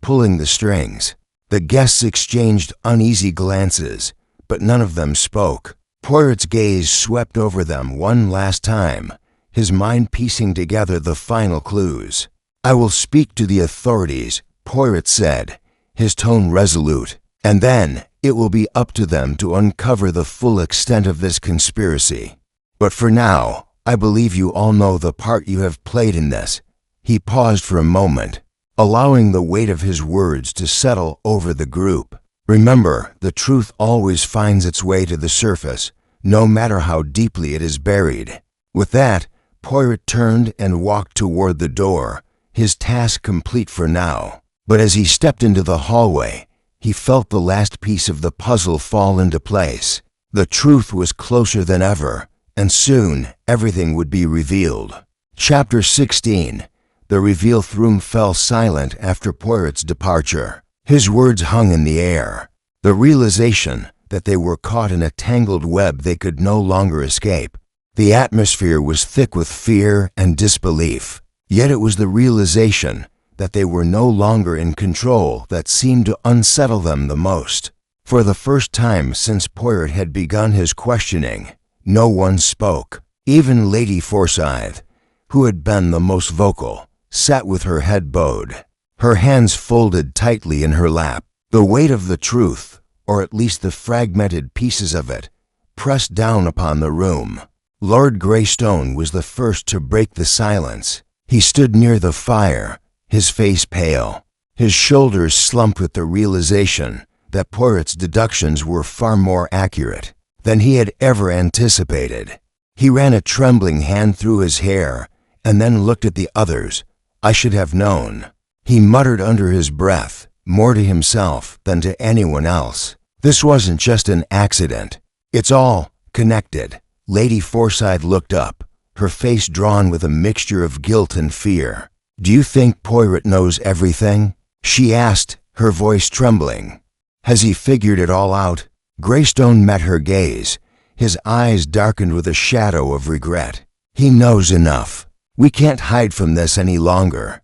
pulling the strings." The guests exchanged uneasy glances, but none of them spoke. Poirot's gaze swept over them one last time, his mind piecing together the final clues. "I will speak to the authorities," Poirot said, his tone resolute, "and then it will be up to them to uncover the full extent of this conspiracy. But for now, I believe you all know the part you have played in this." He paused for a moment, allowing the weight of his words to settle over the group. "Remember, the truth always finds its way to the surface, no matter how deeply it is buried." With that, Poirot turned and walked toward the door, his task complete for now. But as he stepped into the hallway, he felt the last piece of the puzzle fall into place. The truth was closer than ever, and soon everything would be revealed. Chapter 16. The reveal. Room fell silent after Poirot's departure. His words hung in the air, the realization that they were caught in a tangled web they could no longer escape. The atmosphere was thick with fear and disbelief, yet it was the realization that they were no longer in control that seemed to unsettle them the most. For the first time since Poirot had begun his questioning, no one spoke. Even Lady Forsyth, who had been the most vocal, sat with her head bowed, her hands folded tightly in her lap. The weight of the truth, or at least the fragmented pieces of it, pressed down upon the room. Lord Greystone was the first to break the silence. He stood near the fire, his face pale, His shoulders slumped with the realization that Poirot's deductions were far more accurate than he had ever anticipated. He ran a trembling hand through his hair and then looked at the others. "I should have known," he muttered under his breath, more to himself than to anyone else. "This wasn't just an accident. It's all connected." Lady Forsyth looked up, her face drawn with a mixture of guilt and fear. "Do you think Poirot knows everything?" she asked, her voice trembling. "Has he figured it all out?" Greystone met her gaze, his eyes darkened with a shadow of regret. "He knows enough. We can't hide from this any longer."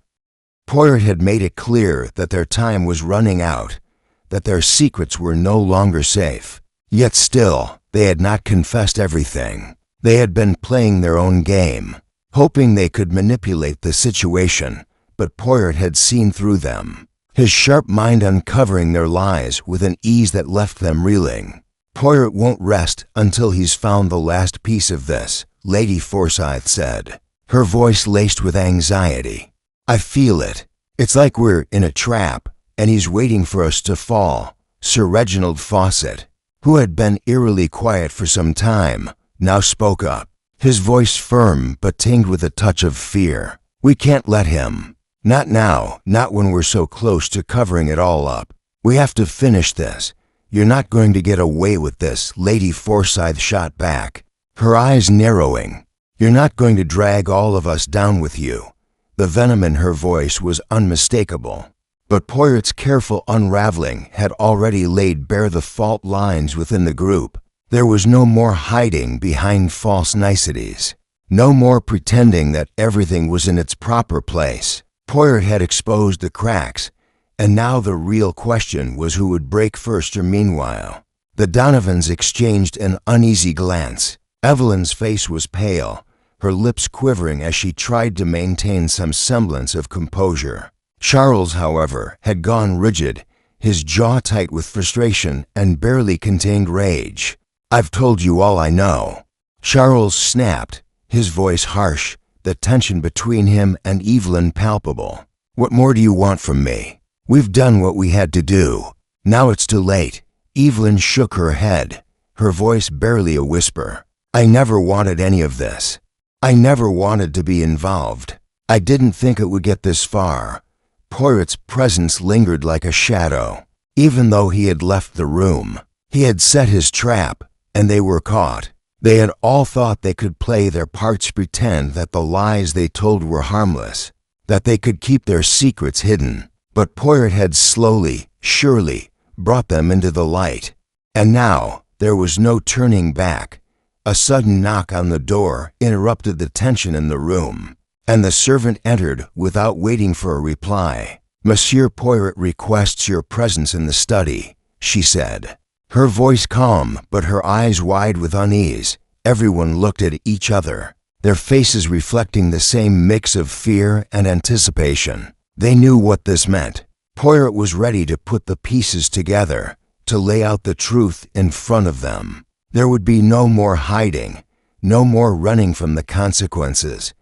Poirot had made it clear that their time was running out, that their secrets were no longer safe. Yet still, they had not confessed everything. They had been playing their own game, hoping they could manipulate the situation, but Poirot had seen through them, his sharp mind uncovering their lies with an ease that left them reeling. "Poirot won't rest until he's found the last piece of this," Lady Forsyth said, her voice laced with anxiety. "I feel it. It's like we're in a trap, and he's waiting for us to fall." Sir Reginald Fawcett, who had been eerily quiet for some time, now spoke up, his voice firm but tinged with a touch of fear. "We can't let him. Not now, not when we're so close to covering it all up. We have to finish this. You're not going to get away with this," Lady Forsyth shot back, her eyes narrowing. "You're not going to drag all of us down with you." The venom in her voice was unmistakable. But Poirot's careful unraveling had already laid bare the fault lines within the group. There was no more hiding behind false niceties, no more pretending that everything was in its proper place. Poirot had exposed the cracks, and now the real question was who would break first or meanwhile. The Donovans exchanged an uneasy glance. Evelyn's face was pale, her lips quivering as she tried to maintain some semblance of composure. Charles, however, had gone rigid, his jaw tight with frustration and barely contained rage. "I've told you all I know." Charles snapped, his voice harsh, the tension between him and Evelyn palpable. "What more do you want from me? We've done what we had to do. Now it's too late." Evelyn shook her head, her voice barely a whisper. "I never wanted any of this. I never wanted to be involved. I didn't think it would get this far." Poirot's presence lingered like a shadow. Even though he had left the room, he had set his trap, and they were caught. They had all thought they could play their parts, pretend that the lies they told were harmless, that they could keep their secrets hidden. But Poirot had slowly, surely, brought them into the light. And now there was no turning back. A sudden knock on the door interrupted the tension in the room, and the servant entered without waiting for a reply. "Monsieur Poirot requests your presence in the study," she said, her voice calm but her eyes wide with unease. Everyone looked at each other, their faces reflecting the same mix of fear and anticipation. They knew what this meant. Poirot was ready to put the pieces together, to lay out the truth in front of them. There would be no more hiding, no more running from the consequences.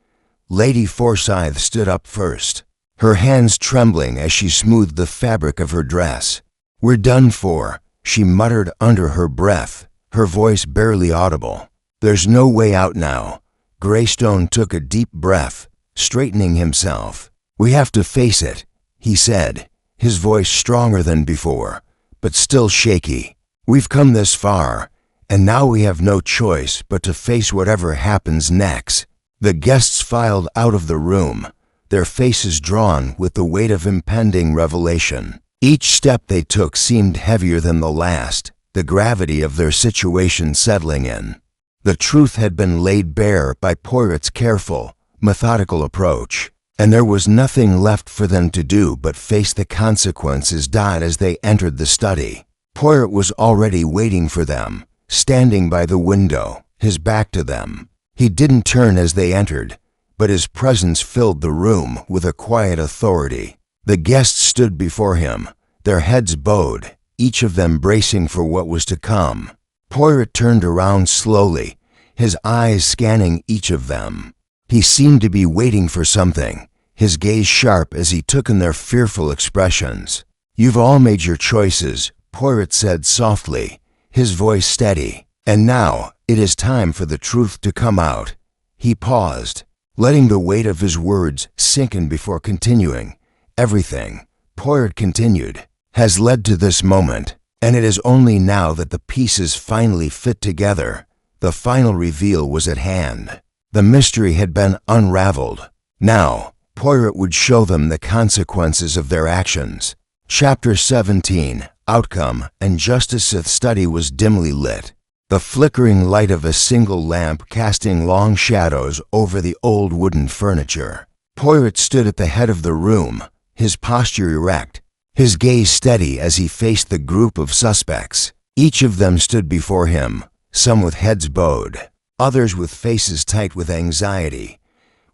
Lady Forsyth stood up first, her hands trembling as she smoothed the fabric of her dress. "We're done for," she muttered under her breath, her voice barely audible. "There's no way out now." Greystone took a deep breath, straightening himself. "We have to face it," he said, his voice stronger than before, but still shaky. "We've come this far, and now we have no choice but to face whatever happens next." The guests filed out of the room, their faces drawn with the weight of impending revelation. Each step they took seemed heavier than the last, the gravity of their situation settling in. The truth had been laid bare by Poirot's careful, methodical approach, and there was nothing left for them to do but face the consequences. As they entered the study, Poirot was already waiting for them, standing by the window, his back to them. He didn't turn as they entered, but his presence filled the room with a quiet authority. The guests stood before him, their heads bowed, each of them bracing for what was to come. Poirot turned around slowly, his eyes scanning each of them. He seemed to be waiting for something, his gaze sharp as he took in their fearful expressions. "You've all made your choices," Poirot said softly, his voice steady. "And now it is time for the truth to come out." He paused, letting the weight of his words sink in before continuing. "Everything," Poirot continued, "has led to this moment, and it is only now that the pieces finally fit together. The final reveal was at hand. The mystery had been unraveled. Now, Poirot would show them the consequences of their actions. Chapter 17, Outcome, and Justice's study was dimly lit, the flickering light of a single lamp casting long shadows over the old wooden furniture. Poirot stood at the head of the room, his posture erect, his gaze steady as he faced the group of suspects. Each of them stood before him, some with heads bowed, others with faces tight with anxiety,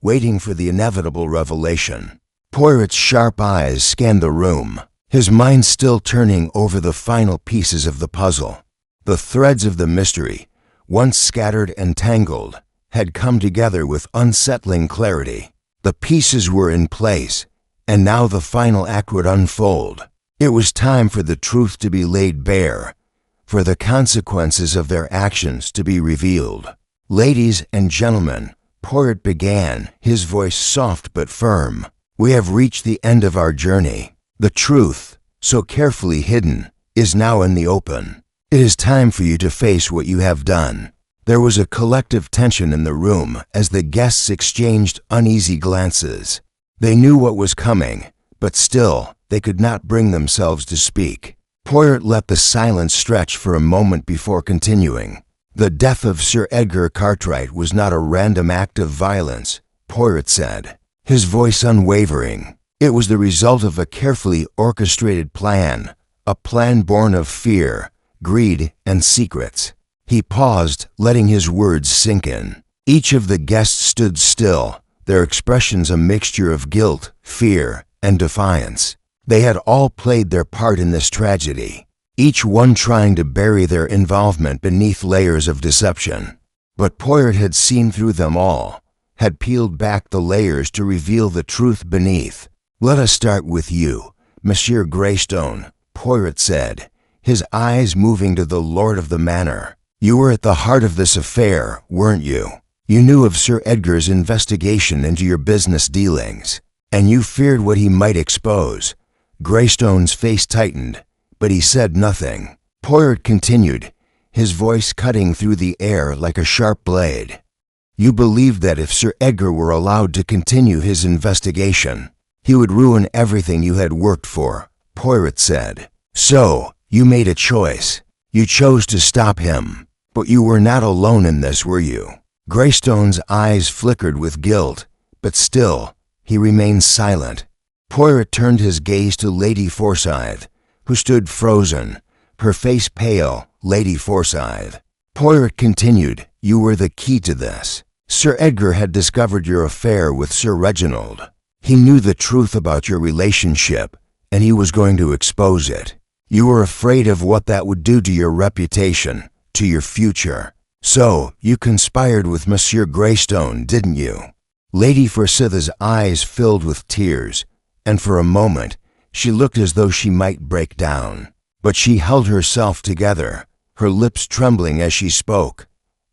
waiting for the inevitable revelation. Poirot's sharp eyes scanned the room, his mind still turning over the final pieces of the puzzle. The threads of the mystery, once scattered and tangled, had come together with unsettling clarity. The pieces were in place, and now the final act would unfold. It was time for the truth to be laid bare, for the consequences of their actions to be revealed. "Ladies and gentlemen," Poirot began, his voice soft but firm, "we have reached the end of our journey. The truth, so carefully hidden, is now in the open. It is time for you to face what you have done." There was a collective tension in the room as the guests exchanged uneasy glances. They knew what was coming, but still, they could not bring themselves to speak. Poirot let the silence stretch for a moment before continuing. "The death of Sir Edgar Cartwright was not a random act of violence," Poirot said, his voice unwavering. "It was the result of a carefully orchestrated plan, a plan born of fear, greed, and secrets." He paused, letting his words sink in. Each of the guests stood still, their expressions a mixture of guilt, fear, and defiance. They had all played their part in this tragedy, each one trying to bury their involvement beneath layers of deception. But Poirot had seen through them all, had peeled back the layers to reveal the truth beneath. "Let us start with you, Monsieur Greystone," Poirot said, his eyes moving to the lord of the manor. "You were at the heart of this affair, weren't you? You knew of Sir Edgar's investigation into your business dealings, and you feared what he might expose." Greystone's face tightened, but he said nothing. Poirot continued, his voice cutting through the air like a sharp blade. "You believed that if Sir Edgar were allowed to continue his investigation, he would ruin everything you had worked for," Poirot said. "So, you made a choice. You chose to stop him. But you were not alone in this, were you?" Greystone's eyes flickered with guilt, but still, he remained silent. Poirot turned his gaze to Lady Forsyth, who stood frozen, her face pale. Lady Forsyth. Poirot continued, "You were the key to this. Sir Edgar had discovered your affair with Sir Reginald. He knew the truth about your relationship, and he was going to expose it. You were afraid of what that would do to your reputation, to your future. So, you conspired with Monsieur Greystone, didn't you?" Lady Forsyth's eyes filled with tears, and for a moment, she looked as though she might break down. But she held herself together, her lips trembling as she spoke.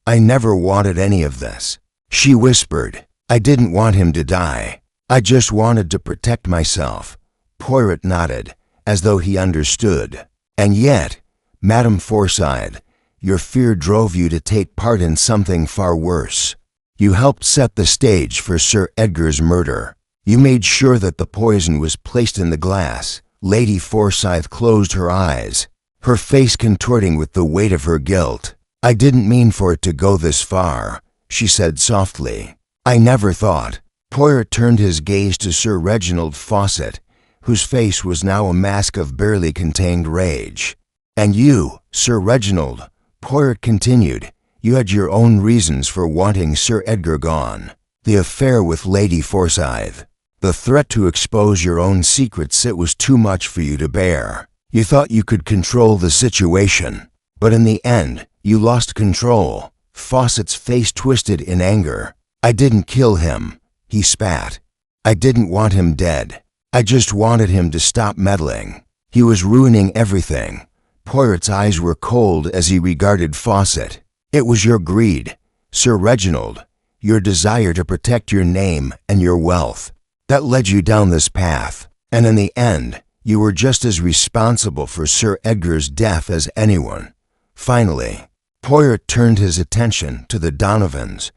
"I never wanted any of this," she whispered. "I didn't want him to die. I just wanted to protect myself." Poirot nodded, as though he understood. "And yet, Madame Forsyth, your fear drove you to take part in something far worse. You helped set the stage for Sir Edgar's murder. You made sure that the poison was placed in the glass." Lady Forsyth closed her eyes, her face contorting with the weight of her guilt. "I didn't mean for it to go this far," she said softly. "I never thought." Poirot turned his gaze to Sir Reginald Fawcett, whose face was now a mask of barely contained rage. "And you, Sir Reginald," Poirot continued, "you had your own reasons for wanting Sir Edgar gone. The affair with Lady Forsyth. The threat to expose your own secrets, it was too much for you to bear. You thought you could control the situation, but in the end, you lost control." Fawcett's face twisted in anger. "I didn't kill him," he spat. I didn't want him dead. I just wanted him to stop meddling. He was ruining everything." Poirot's eyes were cold as he regarded Fawcett. "It was your greed, Sir Reginald, your desire to protect your name and your wealth, that led you down this path. And in the end, you were just as responsible for Sir Edgar's death as anyone." Finally, Poirot turned his attention to the Donovans,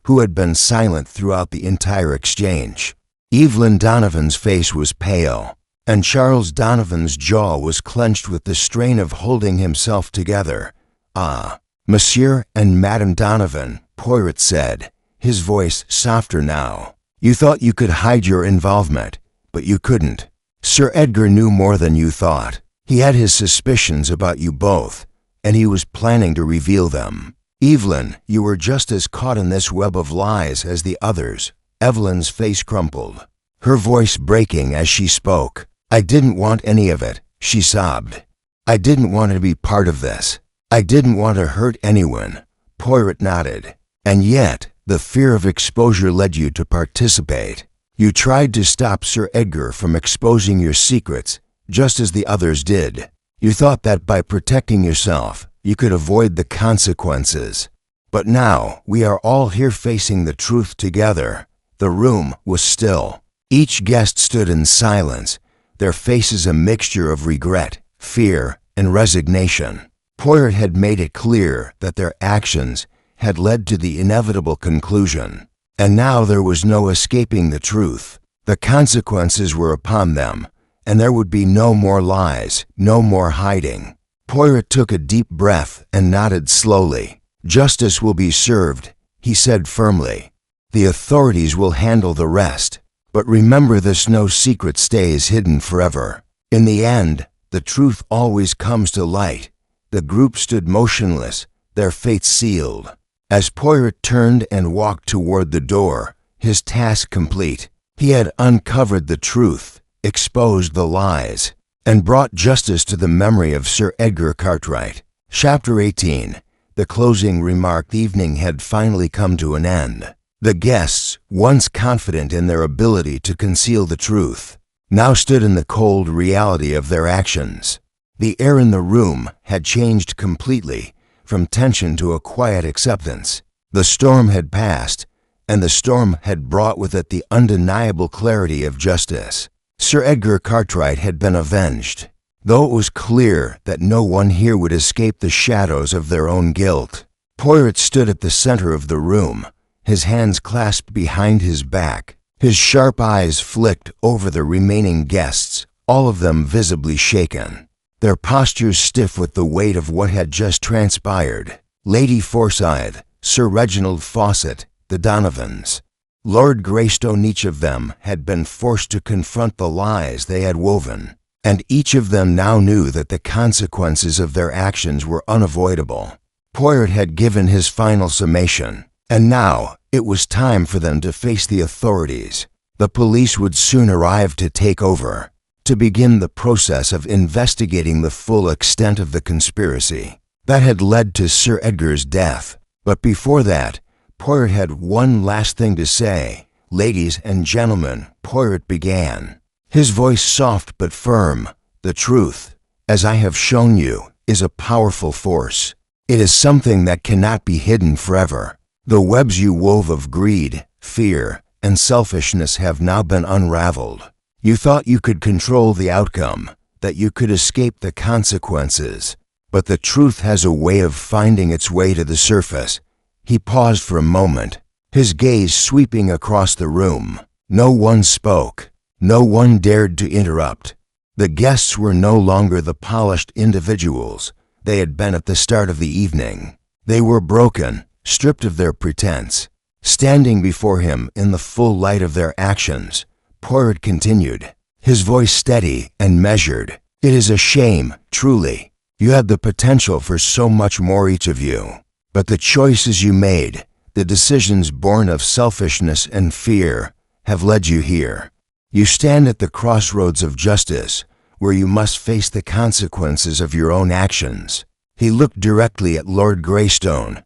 who had been silent throughout the entire exchange. Evelyn Donovan's face was pale, and Charles Donovan's jaw was clenched with the strain of holding himself together. "Ah, Monsieur and Madame Donovan," Poirot said, his voice softer now. "You thought you could hide your involvement, but you couldn't. Sir Edgar knew more than you thought. He had his suspicions about you both, and he was planning to reveal them. Evelyn, you were just as caught in this web of lies as the others." Evelyn's face crumpled, her voice breaking as she spoke. "I didn't want any of it," she sobbed. "I didn't want to be part of this. I didn't want to hurt anyone." Poirot nodded. "And yet, the fear of exposure led you to participate. You tried to stop Sir Edgar from exposing your secrets, just as the others did. You thought that by protecting yourself, you could avoid the consequences. But now, we are all here facing the truth together." The room was still. Each guest stood in silence, their faces a mixture of regret, fear, and resignation. Poirot had made it clear that their actions had led to the inevitable conclusion, and now there was no escaping the truth. The consequences were upon them, and there would be no more lies, no more hiding. Poirot took a deep breath and nodded slowly. "Justice will be served," he said firmly. "The authorities will handle the rest. But remember this: no secret stays hidden forever. In the end, the truth always comes to light." The group stood motionless, their fates sealed. As Poirot turned and walked toward the door, his task complete, he had uncovered the truth, exposed the lies, and brought justice to the memory of Sir Edgar Cartwright. Chapter 18. The closing remark. The evening had finally come to an end. The guests, once confident in their ability to conceal the truth, now stood in the cold reality of their actions. The air in the room had changed completely, from tension to a quiet acceptance. The storm had passed, and the storm had brought with it the undeniable clarity of justice. Sir Edgar Cartwright had been avenged, though it was clear that no one here would escape the shadows of their own guilt. Poirot stood at the center of the room, his hands clasped behind his back. His sharp eyes flicked over the remaining guests, all of them visibly shaken, their postures stiff with the weight of what had just transpired. Lady Forsyth, Sir Reginald Fawcett, the Donovans, Lord Greystone, each of them had been forced to confront the lies they had woven, and each of them now knew that the consequences of their actions were unavoidable. Poirot had given his final summation, and now it was time for them to face the authorities. The police would soon arrive to take over, to begin the process of investigating the full extent of the conspiracy that had led to Sir Edgar's death. But before that, Poirot had one last thing to say. "Ladies and gentlemen," Poirot began, his voice soft but firm, "the truth, as I have shown you, is a powerful force. It is something that cannot be hidden forever. The webs you wove of greed, fear, and selfishness have now been unraveled. You thought you could control the outcome, that you could escape the consequences, but the truth has a way of finding its way to the surface." He paused for a moment, his gaze sweeping across the room. No one spoke. No one dared to interrupt. The guests were no longer the polished individuals they had been at the start of the evening. They were broken, stripped of their pretense. Standing before him in the full light of their actions, Poirot continued, his voice steady and measured. "It is a shame, truly. You had the potential for so much more, each of you. But the choices you made, the decisions born of selfishness and fear, have led you here. You stand at the crossroads of justice, where you must face the consequences of your own actions." He looked directly at Lord Greystone,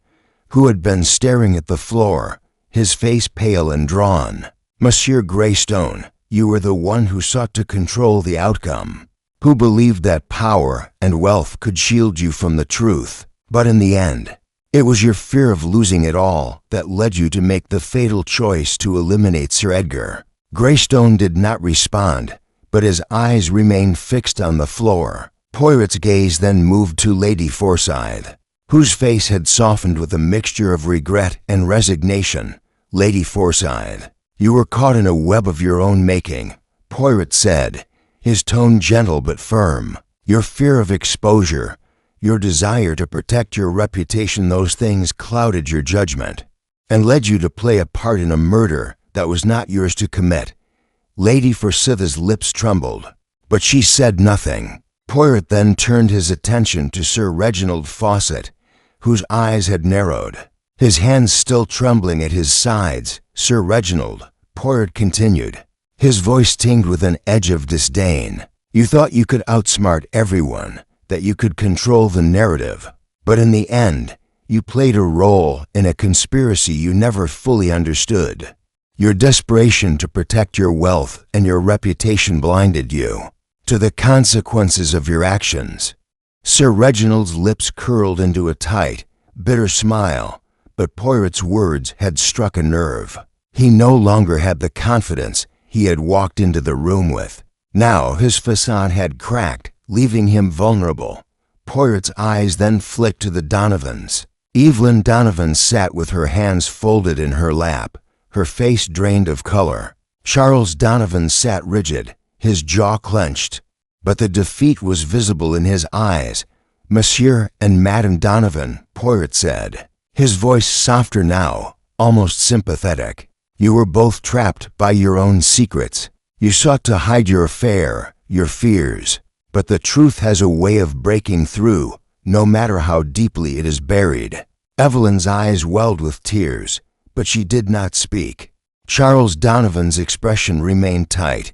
who had been staring at the floor, his face pale and drawn. Monsieur Greystone, you were the one who sought to control the outcome, who believed that power and wealth could shield you from the truth. But in the end, it was your fear of losing it all that led you to make the fatal choice to eliminate Sir Edgar. Greystone did not respond, but his eyes remained fixed on the floor. Poirot's gaze then moved to Lady Forsyth, whose face had softened with a mixture of regret and resignation. Lady Forsyth, you were caught in a web of your own making, Poirot said, his tone gentle but firm. Your fear of exposure, your desire to protect your reputation, those things clouded your judgment and led you to play a part in a murder that was not yours to commit. Lady Forsyth's lips trembled, but she said nothing. Poirot then turned his attention to Sir Reginald Fawcett, whose eyes had narrowed, his hands still trembling at his sides. Sir Reginald, Poirot continued, his voice tinged with an edge of disdain. You thought you could outsmart everyone, that you could control the narrative, but in the end, you played a role in a conspiracy you never fully understood. Your desperation to protect your wealth and your reputation blinded you to the consequences of your actions. Sir Reginald's lips curled into a tight, bitter smile, but Poirot's words had struck a nerve. He no longer had the confidence he had walked into the room with. Now his facade had cracked, leaving him vulnerable. Poirot's eyes then flicked to the Donovans. Evelyn Donovan sat with her hands folded in her lap, her face drained of color. Charles Donovan sat rigid, his jaw clenched, but the defeat was visible in his eyes. Monsieur and Madame Donovan, Poirot said, his voice softer now, almost sympathetic. You were both trapped by your own secrets. You sought to hide your affair, your fears, but the truth has a way of breaking through, no matter how deeply it is buried. Evelyn's eyes welled with tears, but she did not speak. Charles Donovan's expression remained tight,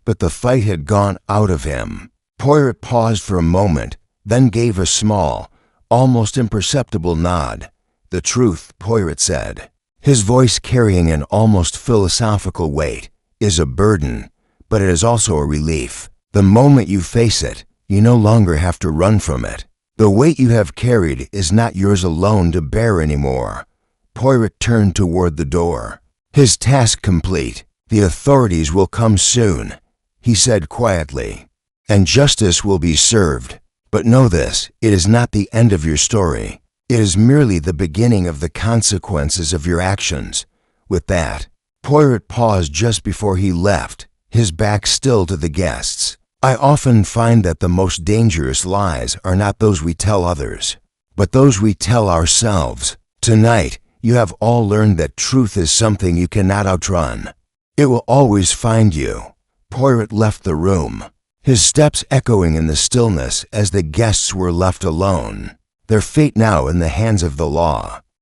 but the fight had gone out of him. Poirot paused for a moment, then gave a small, almost imperceptible nod. The truth, Poirot said, his voice carrying an almost philosophical weight, is a burden, but it is also a relief. The moment you face it, you no longer have to run from it. The weight you have carried is not yours alone to bear anymore. Poirot turned toward the door. His task complete, the authorities will come soon, he said quietly, and justice will be served. But know this, it is not the end of your story. It is merely the beginning of the consequences of your actions. With that, Poirot paused just before he left, his back still to the guests. I often find that the most dangerous lies are not those we tell others, but those we tell ourselves. Tonight, you have all learned that truth is something you cannot outrun. It will always find you. Poirot left the room, his steps echoing in the stillness as the guests were left alone, their fate now in the hands of the law.